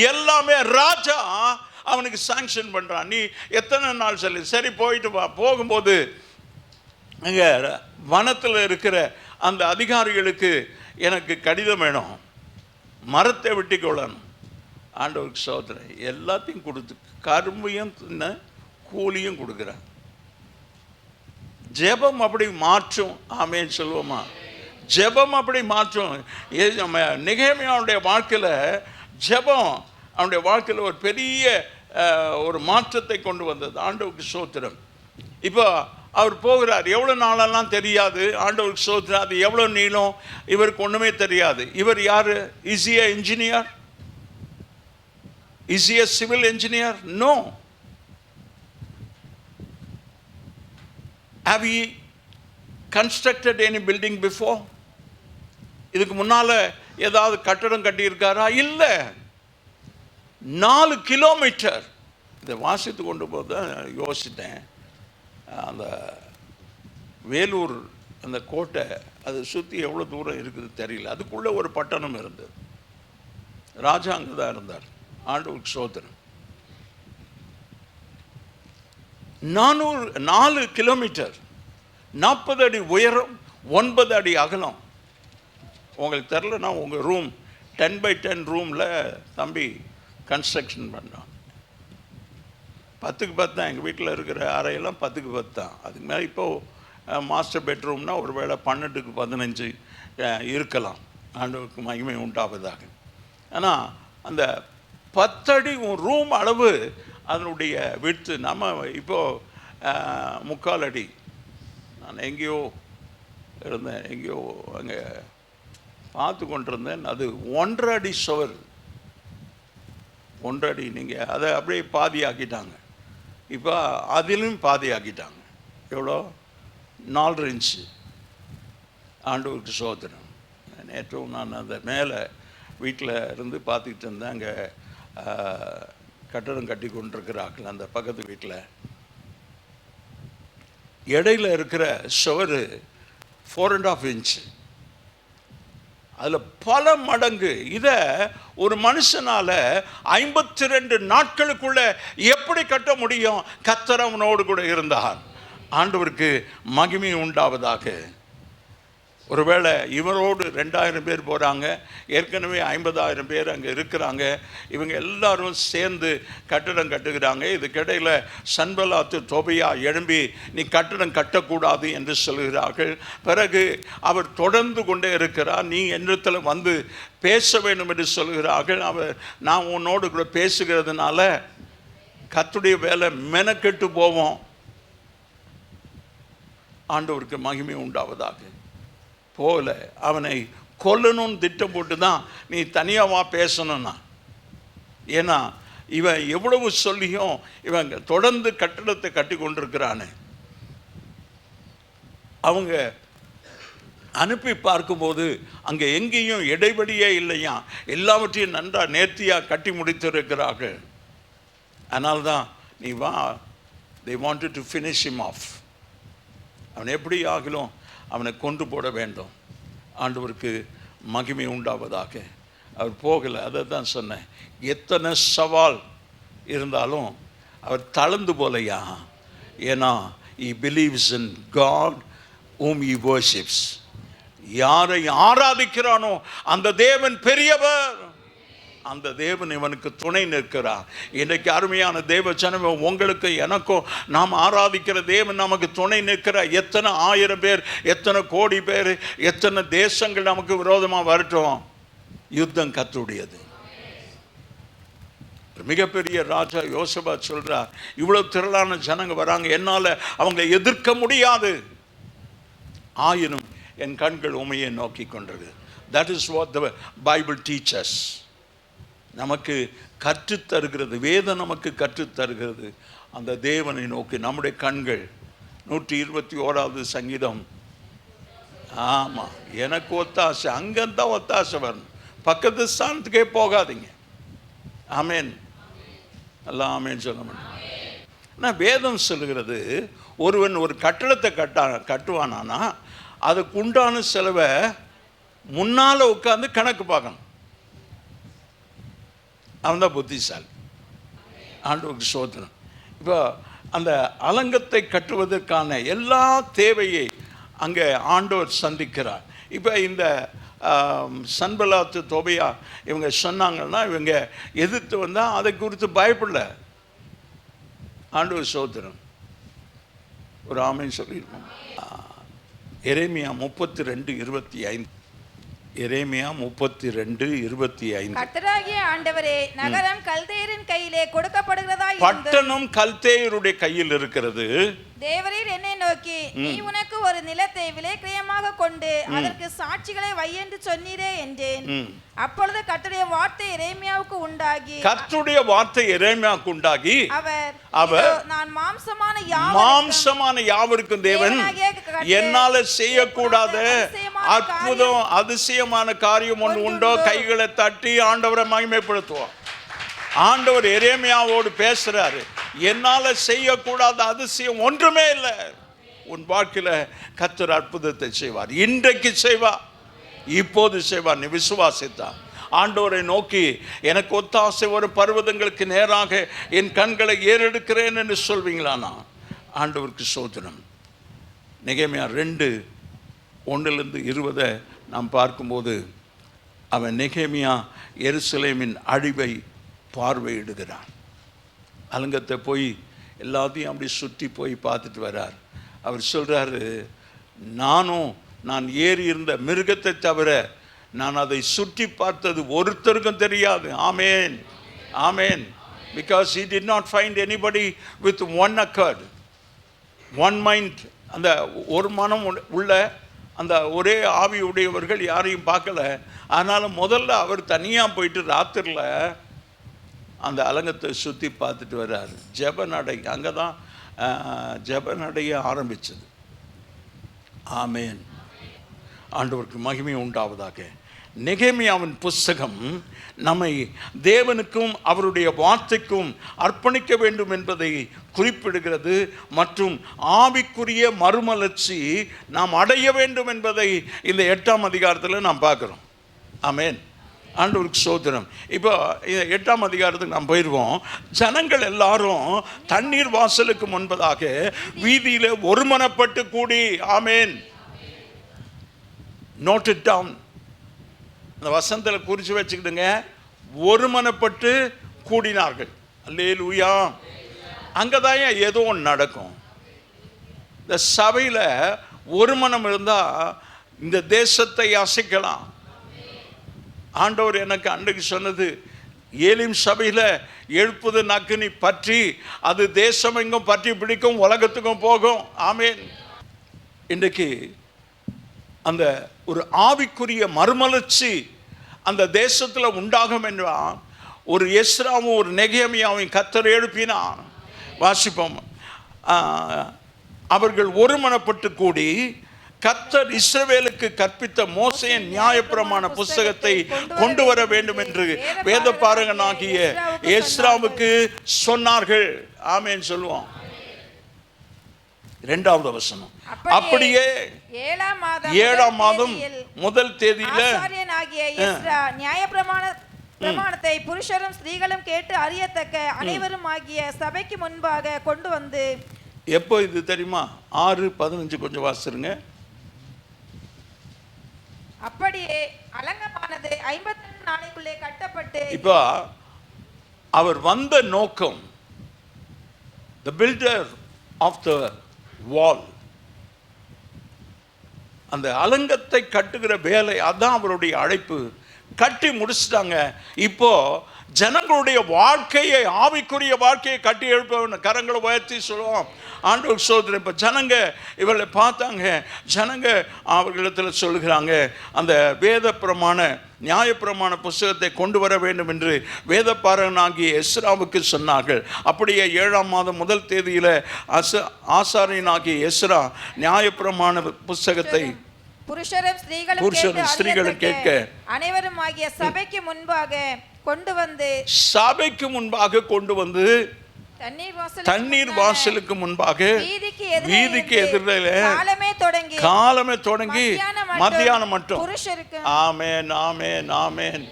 எல்லாமே ராஜா அவனுக்கு சாங்ஷன் பண்றான். நீ எத்தனை நாள் சொல்லி, சரி போயிட்டு வா. போகும்போது அங்கே வனத்தில் இருக்கிற அந்த அதிகாரிகளுக்கு எனக்கு கடிதம் வேணும், மரத்தை வெட்டி கொள்ளணும். ஆண்டவருக்கு ஸ்தோத்திரம். எல்லாத்தையும் கொடுத்து கரும்பையும் கூலியும் கொடுக்குறேன். ஜெபம் அப்படி மாற்றும். ஆமேன்னு சொல்லுவோமா? ஜெபம் அப்படி மாற்றும். நெகேமியாவுடைய வாழ்க்கையில் ஜெபம் அவனுடைய வாழ்க்கையில் ஒரு பெரிய ஒரு மாற்றத்தை கொண்டு வந்தது. ஆண்டவருக்கு ஸ்தோத்திரம். இப்போ அவர் போகிறார், எவ்வளோ நாளெல்லாம் தெரியாது. ஆண்டவருக்கு ஸ்தோத்திரம். அது எவ்வளோ நீளம் இவருக்கு ஒன்றுமே தெரியாது. இவர் யார்? Is he a engineer? Is he a civil engineer? No. Have he constructed any building before? இதுக்கு முன்னால் ஏதாவது கட்டடம் கட்டியிருக்காரா? இல்லை. 4 கிலோமீட்டர். இதை வாசித்து கொண்டு போது யோசித்தேன், அந்த வேலூர் அந்த கோட்டை அதை சுற்றி எவ்வளோ தூரம் இருக்குது தெரியல. அதுக்குள்ளே ஒரு பட்டணம் இருந்தது. ராஜா அங்கே தான் இருந்தார். ஆண்டவருக்கு ஸ்தோத்திரம். 4 கிலோமீட்டர், 40 அடி உயரம், 9 அடி அகலம். உங்களுக்கு தெரிலனா உங்கள் ரூம் 10x10 ரூமில் தம்பி கன்ஸ்ட்ரக்ஷன் பண்ணோம். 10x10 தான். எங்கள் வீட்டில் இருக்கிற அறையெல்லாம் 10x10 தான். அதுக்கு மேலே இப்போது மாஸ்டர் பெட்ரூம்னா ஒரு வேளை 12x15 இருக்கலாம். ஆண்டவருக்கு மகிமை உண்டாவதாக. ஆனால் அந்த 10 அடி ரூம் அளவு அதனுடைய விட்த்து. நம்ம இப்போது 3/4 அடி. நான் எங்கேயோ இருந்தேன், எங்கேயோ அங்கே பார்த்து கொண்டிருந்தேன். அது 1.5 அடி சுவர். 1.5 அடி. நீங்கள் அதை அப்படியே பாதி ஆக்கிட்டாங்க. இப்போ அதிலும் பாதி ஆக்கிட்டாங்க. எவ்வளோ? 4 இன்ச்சு. ஆண்டவருக்கு ஸ்தோத்திரம். நேற்றும் நான் அந்த மேலே வீட்டில் இருந்து பார்த்துக்கிட்டு இருந்தேன். அங்கே கட்டடம் கட்டி கொண்டிருக்கிறார்கள் அந்த பக்கத்து வீட்டில். இடையில இருக்கிற சுவர் 4.5 இன்ச்சு. அதில் பல மடங்கு. இதை ஒரு மனுஷனால் 52 நாட்களுக்குள்ள எப்படி கட்ட முடியும்? கர்த்தர் அவனோடு கூட இருந்தார். ஆண்டவருக்கு மகிமை உண்டாவதாக. ஒருவேளை இவரோடு 2000 பேர் போகிறாங்க, ஏற்கனவே 50,000 பேர் அங்கே இருக்கிறாங்க. இவங்க எல்லாரும் சேர்ந்து கட்டடம் கட்டுகிறாங்க. இதுக்கிடையில் சன்பலாத்து தொபியா எழும்பி நீ கட்டடம் கட்டக்கூடாது என்று சொல்கிறார்கள். பிறகு அவர் தொடர்ந்து கொண்டே இருக்கிறார். நீ என்னிடத்தில் வந்து பேச வேண்டும் என்று சொல்கிறார்கள். அவர் நான் உன்னோடு கூட பேசுகிறதுனால கர்த்தருடைய வேலை மெனக்கெட்டு போவோம். ஆண்டவருக்கு மகிமை உண்டாவதாக. போல அவனை கொல்லணும்னு திட்டம் போட்டு தான் நீ தனியாவா பேசணும்னா. ஏன்னா இவன் எவ்வளவு சொல்லியும் இவன் தொடர்ந்து கட்டடத்தை கட்டி கொண்டிருக்கிறானே. அவங்க அனுப்பி பார்க்கும்போது அங்கே எங்கேயும் இடைவெளியே இல்லையா, எல்லாவற்றையும் நன்றாக நேர்த்தியாக கட்டி முடித்திருக்கிறார்கள். அதனால்தான் நீ வா. they wanted to finish him off. அவன் எப்படி ஆகலும் அவனை கொண்டு போட வேண்டும். ஆண்டவருக்கு மகிமை உண்டாவதாக. அவர் போகலை. அதை தான் சொன்னேன். எத்தனை சவால் இருந்தாலும் அவர் தளர்ந்து போலையா. ஏன்னா he believes in God whom he worships. யாரை ஆராதிக்கிறானோ அந்த தேவன் பெரியவர். அந்த தேவன் இவனுக்கு துணை நிற்கிறார். இன்றைக்கு அருமையான தேவ ஜனமே, உங்களுக்கு எனக்கும் நாம் ஆராதிக்கிற தேவன் நமக்கு துணை நிற்கிறார். எத்தனை ஆயிரம் பேர், எத்தனை கோடி பேர், எத்தனை தேசங்கள் நமக்கு விரோதமாக வரட்டும், யுத்தம் கர்த்தருடையது. மிகப்பெரிய ராஜா யோசபாத் சொல்றார், இவ்வளவு திரளான ஜனங்க வராங்க, என்னால் அவங்களை எதிர்க்க முடியாது, ஆயினும் என் கண்கள் உமையை நோக்கி கொண்டது. That is what the Bible teachers. நமக்கு கற்றுத்தருகிறது, வேதம் நமக்கு கற்றுத்தருகிறது. அந்த தேவனை நோக்கி நம்முடைய கண்கள். 121வது சங்கீதம். ஆமாம், எனக்கு ஒத்தாசை, அங்கேதான் ஒத்தாசை வரணும், பக்கத்து ஸ்தானத்துக்கே போகாதீங்க. ஆமேன், எல்லாம் ஆமேன் சொல்ல முடியும். ஆனால் வேதம் சொல்லுகிறது, ஒருவன் ஒரு கட்டடத்தை கட்டுவானானா அதுக்கு உண்டான செலவை முன்னால் உட்காந்து கணக்கு பார்க்கணும். அவன் தான் புத்திசாலி. ஆண்டவருக்கு சோதனம். இப்போ அந்த அலங்கத்தை கட்டுவதற்கான எல்லா தேவையை அங்கே ஆண்டவர் சந்திக்கிறார். இப்போ இந்த சன்பலாத்து தொபையா இவங்க சொன்னாங்கன்னா, இவங்க எதிர்த்து வந்தால் அதை குறித்து பயப்படல. ஆண்டவர் சோதனம். ஒரு ஆமைன்னு சொல்லியிருக்கோம். எரேமியா 32:25. எரேமியா 32:25. கர்த்தராகிய ஆண்டவரே, நகரம் கல்தேயரின் கையிலே கொடுக்கப்படுகிறதா? பட்டணம் கல்தேயருடைய கையில் இருக்கிறது. தேவரீர் என்னை நோக்கி, நீ உனக்கு ஒரு நிலத்தை விலைக்கிரயமாக கொண்டு அதற்கு சாட்சிகளை வை என்று சொன்னீரே என்றேன். அப்பொழுது கர்த்தருடைய வார்த்தை எரேமியாவுக்கு உண்டாகி அவர் நான் மாம்சமான யாவருக்கும் தேவன் என்னால செய்யக்கூடாத அற்புதம் அதிசயமான காரியம் ஒன்று உண்டோ, கைகளை தட்டி ஆண்டவரை மகிமைப்படுத்துவோம். ஆண்டவர் எரேமியாவோடு பேசுறாரு, என்னால செய்யக்கூடாத அதிசயம் ஒன்றுமே இல்லை. உன் வாழ்க்கையில கர்த்தர் அற்புதத்தை செய்வார். இன்றைக்கு செய்வார், இப்போது செய்வார். நீ விசுவாசித்தா ஆண்டவரை நோக்கி, எனக்கு ஒத்தாசை ஒரு பர்வதங்களுக்கு நேராக என் கண்களை ஏறெடுக்கிறேன் என்று சொல்வீங்களானா ஆண்டவருக்கு சோதனம். நெகேமியா 2:1-20 நாம் பார்க்கும்போது, அவன் நெகேமியா எருசலேமின் அழிவை பார்வையிடுகிறான். அலங்கத்தை போய் எல்லாத்தையும் அப்படி சுற்றி போய் பார்த்துட்டு வர்றார். அவர் சொல்கிறாரு, நான் ஏறி இருந்த மிருகத்தை தவிர நான் அதை சுற்றி பார்த்தது ஒருத்தருக்கும் தெரியாது. ஆமேன், ஆமேன். Because he did not find anybody with one accord, one mind. அந்த ஒரு மனம் உள்ள அந்த ஒரே ஆவி உடையவர்கள் யாரையும் பார்க்கல. அதனால் முதல்ல அவர் தனியாக போயிட்டு ராத்திரில் அந்த அலங்கத்தை சுற்றி பார்த்துட்டு வர்றாரு. ஜெபநடை அங்கே தான் ஜெபநடைய ஆரம்பித்தது. ஆமேன், ஆண்டவருக்கு மகிமை உண்டாவதாக. நெகேமியாவின் புஸ்தகம் நம்மை தேவனுக்கும் அவருடைய வார்த்தைக்கும் அர்ப்பணிக்க வேண்டும் என்பதை குறிப்பிடுகிறது. மற்றும் ஆவிக்குரிய மறுமலர்ச்சி நாம் அடைய வேண்டும் என்பதை இந்த 8ஆம் அதிகாரத்தில் நாம் பார்க்குறோம். ஆமேன், ஆண்டவருக்கு சோதனம். இப்போ 8ஆம் அதிகாரத்துக்கு நாம் போயிடுவோம். ஜனங்கள் எல்லாரும் தண்ணீர் வாசலுக்கு முன்பதாக வீதியில் ஒருமனப்பட்டு கூடி. ஆமேன், நோட் இட் டவுன். அந்த வசனத்தில் குறித்து வச்சுக்கிடுங்க. ஒருமனப்பட்டு கூடினார்கள். அல்லேலூயா. அங்கே தான் ஏதோ ஒன்று நடக்கும். இந்த சபையில் ஒரு மனம் இருந்தால் இந்த தேசத்தை அசைக்கலாம். ஆண்டவர் எனக்கு அன்றைக்கு சொன்னது, ஏலிம் சபையில் எழுப்புது நக்கினி பற்றி அது தேசம் எங்கும் பற்றி பிடிக்கும், உலகத்துக்கும் போகும். ஆமேன். இன்றைக்கு அந்த ஒரு ஆவிக்குரிய மறுமலர்ச்சி அந்த தேசத்தில் உண்டாகும் என்றால் ஒரு எஸ்ராவும் ஒரு நெகேமியாவையும் கர்த்தர் எழுப்பினார். வாசிப்போம். அவர்கள் ஒருமனப்பட்டு கூடி கர்த்தர் இஸ்ரவேலுக்கு கற்பித்த மோசேயின் நியாயப்பிரமாண புஸ்தகத்தை கொண்டு வர வேண்டும் என்று வேதபாரகனாகிய எஸ்ராவுக்கு சொன்னார்கள். ஆமேன் சொல்லுவோம். 2வது வசனம். அப்படியே 7ஆம் மாதம் முதல் தேதியில ஆசாரியனாகிய எஸ்ரா நியாயப்பிரமாணத்தை புருஷரும் ஸ்திரீகளும் கேட்டு அறியத்தக்க அனைவரும் ஆகிய சபைக்கு முன்பாக கொண்டு வந்து. எப்போ இது தெரியுமா? 6:15 கொஞ்சம் வாசிருங்க. அப்படியே அலங்கமானது 52 நாளைக்குள்ளே கட்டப்பட்டு இப்போ அவர் வந்த நோக்கம், the builder of the wall, அந்த அலங்கத்தை கட்டுகிற வேலை, அதான் அவருடைய அழைப்பு. கட்டி முடிச்சிட்டாங்க. இப்போ ஜனங்களுடைய வாழ்க்கையை, ஆவிக்குரிய வாழ்க்கையை கட்டி எழுப்ப கரங்களை உயர்த்தி சொல்லுவோம், ஆண்டவர் சோதரன். இப்போ ஜனங்க இவர்களை பார்த்தாங்க. ஜனங்க அவர்களிடத்தில் சொல்லுகிறாங்க, அந்த வேத பிரமாண நியாயப்பிரமாண புஸ்தகத்தை கொண்டு வர வேண்டும் என்று வேதப்பாரகனாகிய எஸ்ராவுக்கு சொன்னார்கள். அப்படியே 7ஆம் மாதம் 1 தேதியில் ஆசாரியனாகிய எஸ்ரா நியாயப்பிரமாண புஸ்தகத்தை புருஷரும் ஸ்திரீகளும் கேட்க அனைவரும் ஆகிய சபைக்கு முன்பாக கொண்டு வந்து தண்ணீர் வாசலுக்கு முன்பாக வீதிக்கு எதிரில் காலமே தொடங்கி மத்தியானம் மட்டும். ஆமென், ஆமென், ஆமென்.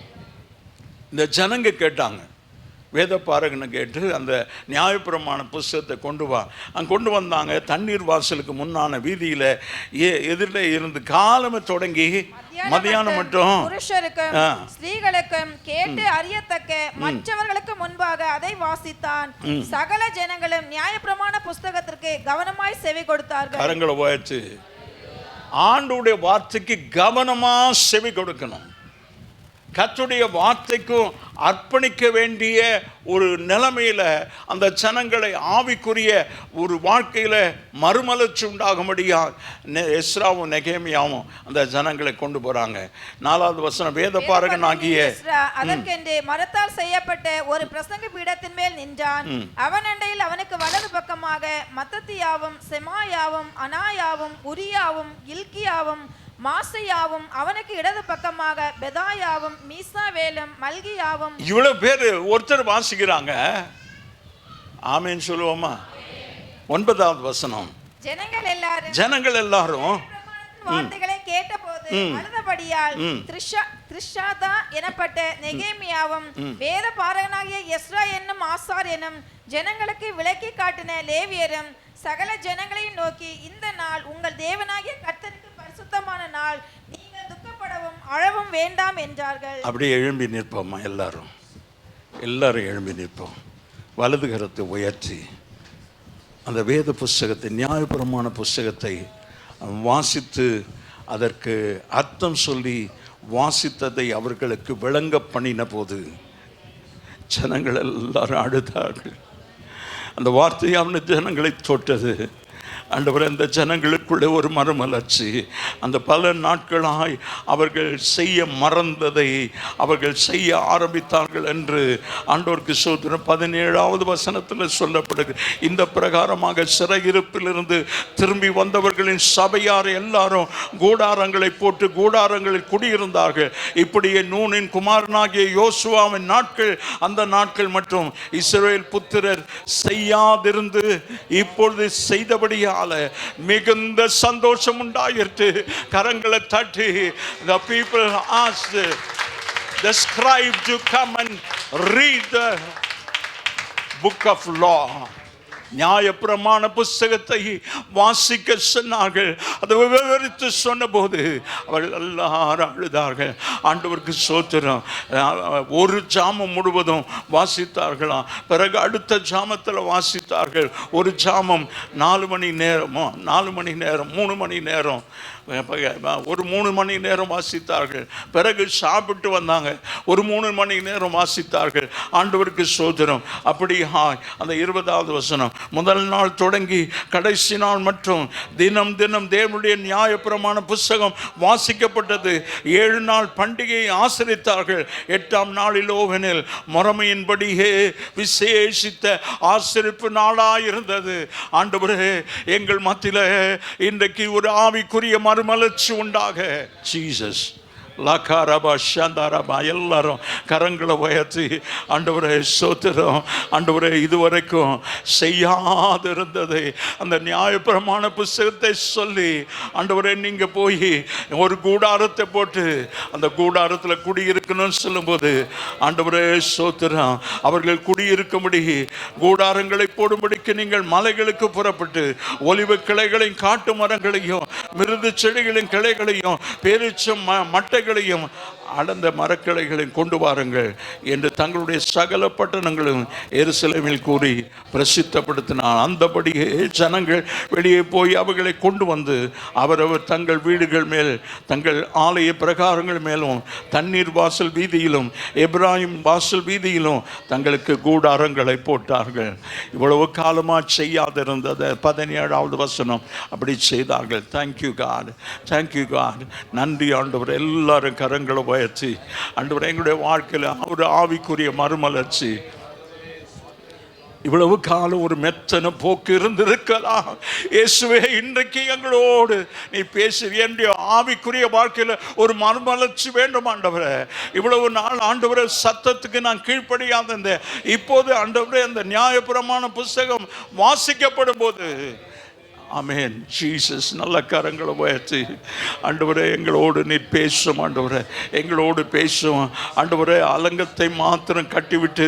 இந்த ஜனங்க கேட்டாங்க, வேதப்பாரகனை கேட்டு அந்த நியாயப்பிரமாண புஸ்தகத்தை கொண்டு வா. அங்கே கொண்டு வந்தாங்க. தண்ணீர் வாசலுக்கு முன்னான வீதியில் எதிரில் இருந்து காலமே தொடங்கி மதியானம் மட்டும் புருஷருக்கும் ஸ்திரீகளுக்கும் கேட்டு அறியத்தக்க மற்றவர்களுக்கு முன்பாக அதை வாசித்தான். சகல ஜனங்களும் நியாயப்பிரமாண புஸ்தகத்திற்கு கவனமாய் செவி கொடுத்தார்கள். கரங்களை உயர்த்தி ஆண்டவருடைய வார்த்தைக்கு கவனமா செவி கொடுக்கணும். கர்த்தருடைய வார்த்தைக்கும் அர்ப்பணிக்க வேண்டிய ஒரு நிலைமையில் அந்த ஜனங்களை ஆவிக்குரிய ஒரு வாழ்க்கையில் மறுமலர்ச்சி உண்டாகும்படியா எஸ்ராவும் நெகேமியாவும் அந்த ஜனங்களை கொண்டு போறாங்க. 4வது வசனம், வேதபாரகனாகிய அதற்கென்று மரத்தால் செய்யப்பட்ட ஒரு பிரசங்க பீடத்தின் மேல் நின்றான். அவன் அண்டையில் அவனுக்கு வலது பக்கமாக மத்தத்தியாவும் செமாயாவும் அனாயாவும் உரியாவும் இல்கியாவும் மாசையாவும், அவனுக்கு இடது பக்கமாக பெதாயாவும் மீசாவேலும் மல்கியாவும். இவ்வளவு பேர் ஒருத்தர் வாசிக்கிறாங்க. ஆமென் சொல்லுவோமா? 9வது வசனம், ஜனங்கள் எல்லாரும் வார்த்தைகளை கேட்டபோது அழுதபடியால் திரிஷாதா எனப்பட்ட நெகேமியாவும் வேத பாரகனாகிய எஸ்ரா என்னும் ஆசாரியனும் ஜனங்களுக்கு விளக்கி காட்டின லேவியரும் சகல ஜனங்களையும் நோக்கி, இந்த நாள் உங்கள் தேவனாகிய கர்த்தருக்கு பரிசுத்தமான நாள், நீங்கள் துக்கப்படவும் அழவும் வேண்டாம் என்றார்கள். அப்படியே எழும்பி நிற்போமா? எல்லாரும் எழும்பி நிற்போம். வலது கரத்தை உயர்த்தி அந்த வேத புஸ்தகத்தை, நியாயப்பிரமாண புஸ்தகத்தை வாசித்து அதற்கு அர்த்தம் சொல்லி வாசித்ததை அவர்களுக்கு விளங்க பண்ணின போது ஜனங்கள் எல்லாரும் அழுதார்கள். அந்த வார்த்தை அவனு ஜனங்களை தொட்டது. ஆண்டவரே, அந்த ஜனங்களுக்குள்ளே ஒரு மறுமலர்ச்சி. அந்த பல நாட்களாய் அவர்கள் செய்ய மறந்ததை அவர்கள் செய்ய ஆரம்பித்தார்கள் என்று ஆண்டவருக்கு ஸ்தோத்திரம். 17வது வசனத்தில் சொல்லப்படுது, இந்த பிரகாரமாக சிறையிருப்பிலிருந்து திரும்பி வந்தவர்களின் சபையார் எல்லாரும் கூடாரங்களை போட்டு கூடாரங்களில் குடியிருந்தார்கள். இப்படியே நூனின் குமாரனாகிய யோசுவாவின் நாட்கள், அந்த நாட்கள் மற்றும் இஸ்ரவேல் புத்திரர் செய்யாதிருந்து இப்பொழுது செய்தபடியா மிகுந்த சந்தோஷம் உண்டாயிற்று. கரங்களை தட்டி the people asked the scribe to come and read the book of law. நியாயப்பிரமாண புஸ்தகத்தை வாசிக்க சொன்னார்கள். அதை விவரித்து சொன்னபோது அவர்கள் எல்லாரும் அழுதார்கள். ஆண்டவருக்கு ஸ்தோத்திரம். ஒரு ஜாமம் முழுவதும் வாசித்தார்களாம். பிறகு அடுத்த ஜாமத்தில் வாசித்தார்கள். ஒரு ஜாமம் 4 மணி நேரமோ 4 மணி நேரம் 3 மணி நேரம், ஒரு 3 மணி நேரம் வாசித்தார்கள். பிறகு சாப்பிட்டு வந்தாங்க, ஒரு 3 மணி நேரம் வாசித்தார்கள். ஆண்டவருக்கு ஸ்தோத்திரம். அப்படி அந்த 20வது வசனம், முதல் நாள் தொடங்கி கடைசி நாள் மற்றும் தினம் தினம் தேவனுடைய நியாயப்பிரமாண புஸ்தகம் வாசிக்கப்பட்டது. 7 நாள் பண்டிகையை ஆசரித்தார்கள். 8ஆம் நாளிலோவெனில் முறைமையின்படியே விசேஷித்த ஆசரிப்பு நாளாயிருந்தது. ஆண்டவரே, எங்கள் மத்தியில் இன்றைக்கு ஒரு ஆவிக்குரிய மறுமலர்ச்சி உண்டாக. ஜீசஸ் லகாரபா ஷந்தாரபா எல்லாரும் கரங்களை உயர்த்தி ஆண்டவரே ஸ்தோத்திரம். ஆண்டவரே இதுவரைக்கும் செய்யாதிருந்ததை அந்த நியாயப்பிரமாண புஸ்தகத்தை சொல்லி ஆண்டவரே நீங்க போய் ஒரு கூடாரத்தை போட்டு அந்த கூடாரத்தில் குடியிருக்கணும்னு சொல்லும்போது ஆண்டவரே ஸ்தோத்திரம், அவர்கள் குடியிருக்கும்படி கூடாரங்களை போடும்படிக்கு நீங்கள் மலைகளுக்கு புறப்பட்டு ஒலிவ கிளைகளையும் காட்டு மரங்களையும் மிருது செடிகளின் கிளைகளையும் பேரிச்சம் மட்டைகளையும் அடர்ந்த மரக்கிளைகளையும் கொண்டு வாருங்கள் என்று தங்களுடைய சகல பட்டணங்களும் எருசலேமில் கூறி பிரசித்தப்படுத்தினார். அந்தபடியே ஜனங்கள் வெளியே போய் அவர்களை கொண்டு வந்து அவரவர் தங்கள் வீடுகள் மேல் தங்கள் ஆலய பிரகாரங்கள் மேலும் தண்ணீர் வாசல் வீதியிலும் எப்ராஹிம் வாசல் வீதியிலும் தங்களுக்கு கூடாரங்களை போட்டார்கள். இவ்வளவு காலமாக செய்யாதிருந்தது 17வது வசனம் அப்படி செய்தார்கள். Thank you God, thank you God. நன்றி ஆண்டவர். எல்லாரும் கரங்களை உயர்த்தி ஆண்டவர் எங்களுடைய வாழ்க்கையில் ஒரு ஆவிக்குரிய மறுமலர்ச்சி. இவ்வளவு காலம் ஒரு மெத்தன போக்கு இருந்திருக்கலாம். இயேசுவே இன்றைக்கு எங்களோடு நீ பேசு. என்னுடைய ஆவிக்குரிய வாழ்க்கையில் ஒரு மறுமலர்ச்சி வேண்டும் ஆண்டவரே. இவ்வளவு நாள் ஆண்டவரே சத்தத்துக்கு நான் கீழ்ப்படியாத இருந்தேன். இப்போது ஆண்டவரே அந்த நியாயப்பிரமாண புஸ்தகம் வாசிக்கப்படும் போது ஆமென் ஜீசஸ் நல்ல கரங்களை உயர்த்தி ஆண்டவரே எங்களோடு நீ பேசும் ஆண்டவரே, எங்களோடு பேசும் ஆண்டவரே. அலங்கத்தை மாத்திரம் கட்டிவிட்டு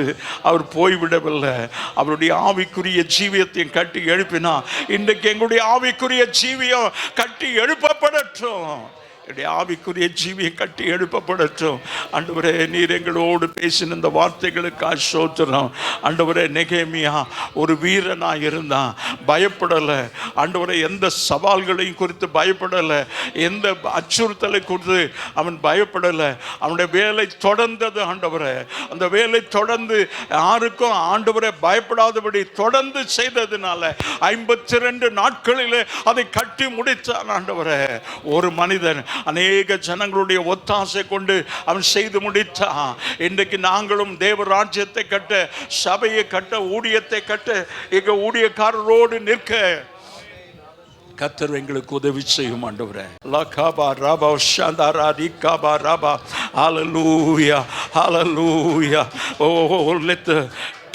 அவர் போய்விடவில்லை, அவருடைய ஆவிக்குரிய ஜீவியத்தையும் கட்டி எழுப்பினா இன்றைக்கு எங்களுடைய ஆவிக்குரிய ஜீவியம் கட்டி எழுப்பப்படட்டும். ஆவிக்குரிய ஜீவியை கட்டி எழுப்பப்படட்டும் ஆண்டவரே. நீர் எங்களோடு பேசின இந்த வார்த்தைகளுக்காக ஸ்தோத்திரம் ஆண்டவரே. நெகேமியா ஒரு வீரனாக இருந்தான், பயப்படலை ஆண்டவரே. எந்த சவால்களையும் குறித்து பயப்படலை, எந்த அச்சுறுத்தலை குறித்து அவன் பயப்படலை. அவனுடைய வேலை தொடர்ந்தது ஆண்டவரே. அந்த வேலை தொடர்ந்து யாருக்கும் ஆண்டவரே பயப்படாதபடி தொடர்ந்து செய்ததுனால 52 நாட்களிலே அதை கட்டி முடித்தான் ஆண்டவரே. ஒரு மனிதன் அநேக ஜனங்களுடைய ஒத்தாசை கொண்டு அவன் செய்து முடித்தான். இன்றைக்கு நாங்களும் தேவ ராஜ்யத்தை கட்ட, சபையை கட்ட, ஊழியத்தை கட்ட எங்க ஊழியக்காரரோடு நிற்க கர்த்தர் எங்களுக்கு உதவி செய்யும் ஆண்டவரே. லகாபா ராபா ஷாந்தாரா ரிகாபா ராபா. ஹalleluya, hallelujah. Oh, let the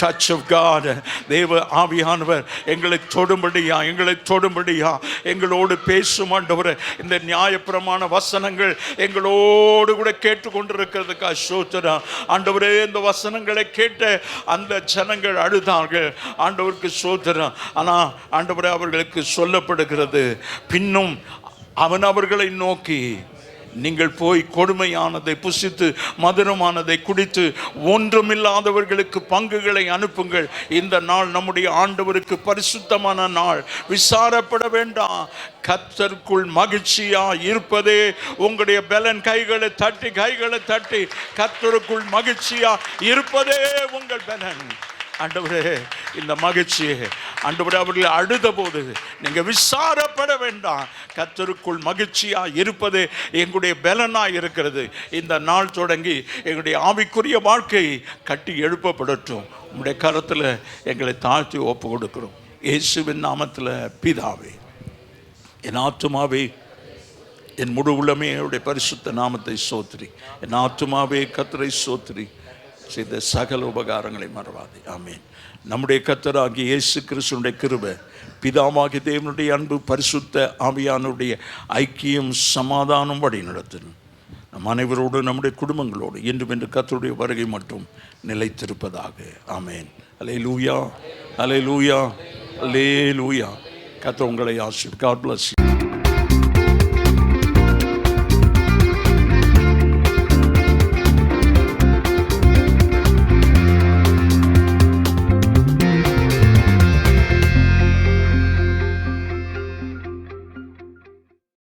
touch of God, தேவ ஆவியானவர் எங்களை தொடும்படியா, எங்களை தொடும்படியா எங்களோடு பேசும் ஆண்டவரே. இந்த நியாயப்பிரமாண வசனங்கள் எங்களோடு கூட கேட்டுக்கொண்டிருக்கிறதுக்கா ஸ்தோத்திரம் ஆண்டவரே. இந்த வசனங்களை கேட்ட அந்த ஜனங்கள் அழுதார்கள் ஆண்டவருக்கு ஸ்தோத்திரம். ஆனால் ஆண்டவரே அவர்களுக்கு சொல்லப்படுகிறது, பின்னும் அவன் அவர்களை நோக்கி நீங்கள் போய் கொடுமையானதை புசித்து மதுரமானதை குடித்து ஒன்றுமில்லாதவர்களுக்கு பங்குகளை அனுப்புங்கள். இந்த நாள் நம்முடைய ஆண்டவருக்கு பரிசுத்தமான நாள். விசாரப்பட வேண்டாம். கர்த்தருக்குள் மகிழ்ச்சியா இருப்பதே உங்களுடைய பலன். கைகளை தட்டி கர்த்தருக்குள் மகிழ்ச்சியா இருப்பதே உங்கள் பலன். ஆண்டவரே இந்த மகிழ்ச்சியை ஆண்டவரே அவர்கள் அழுத போது நீங்க விசாரப்பட வேண்டாம். கர்த்தருக்குள் மகிழ்ச்சியா இருப்பது எங்களுடைய பலனாய் இருக்கிறது. இந்த நாள் தொடங்கி எங்களுடைய ஆவிக்குரிய வாழ்க்கை கட்டி எழுப்பப்படட்டும். உங்களுடைய கரத்தில் எங்களை தாழ்த்தி ஒப்பு கொடுக்கிறோம். இயேசுவின் நாமத்தில் பிதாவே. என் ஆத்துமாவே என் முழு உள்ளமே என்னுடைய பரிசுத்த நாமத்தை சோத்திரி. என் ஆத்துமாவே கர்த்தரை சோத்திரி, செய்த சகல உபகாரங்களை மறவாதே. ஆமேன். நம்முடைய கர்த்தராகிய இயேசு கிறிஸ்துவினுடைய கிருபை, பிதாவாகிய தேவனுடைய அன்பு, பரிசுத்த ஆவியானுடைய ஐக்கியம், சமாதானம் வழி நடத்தணும் நம் அனைவரோடு, நம்முடைய குடும்பங்களோடு என்றும் என்று கர்த்தருடைய வருகை மட்டும் நிலைத்திருப்பதாக. ஆமேன். அல்லேலூயா, அல்லேலூயா, அல்லேலூயா. கர்த்தர் உங்களை ஆசீர்வதிப்பார். God bless you.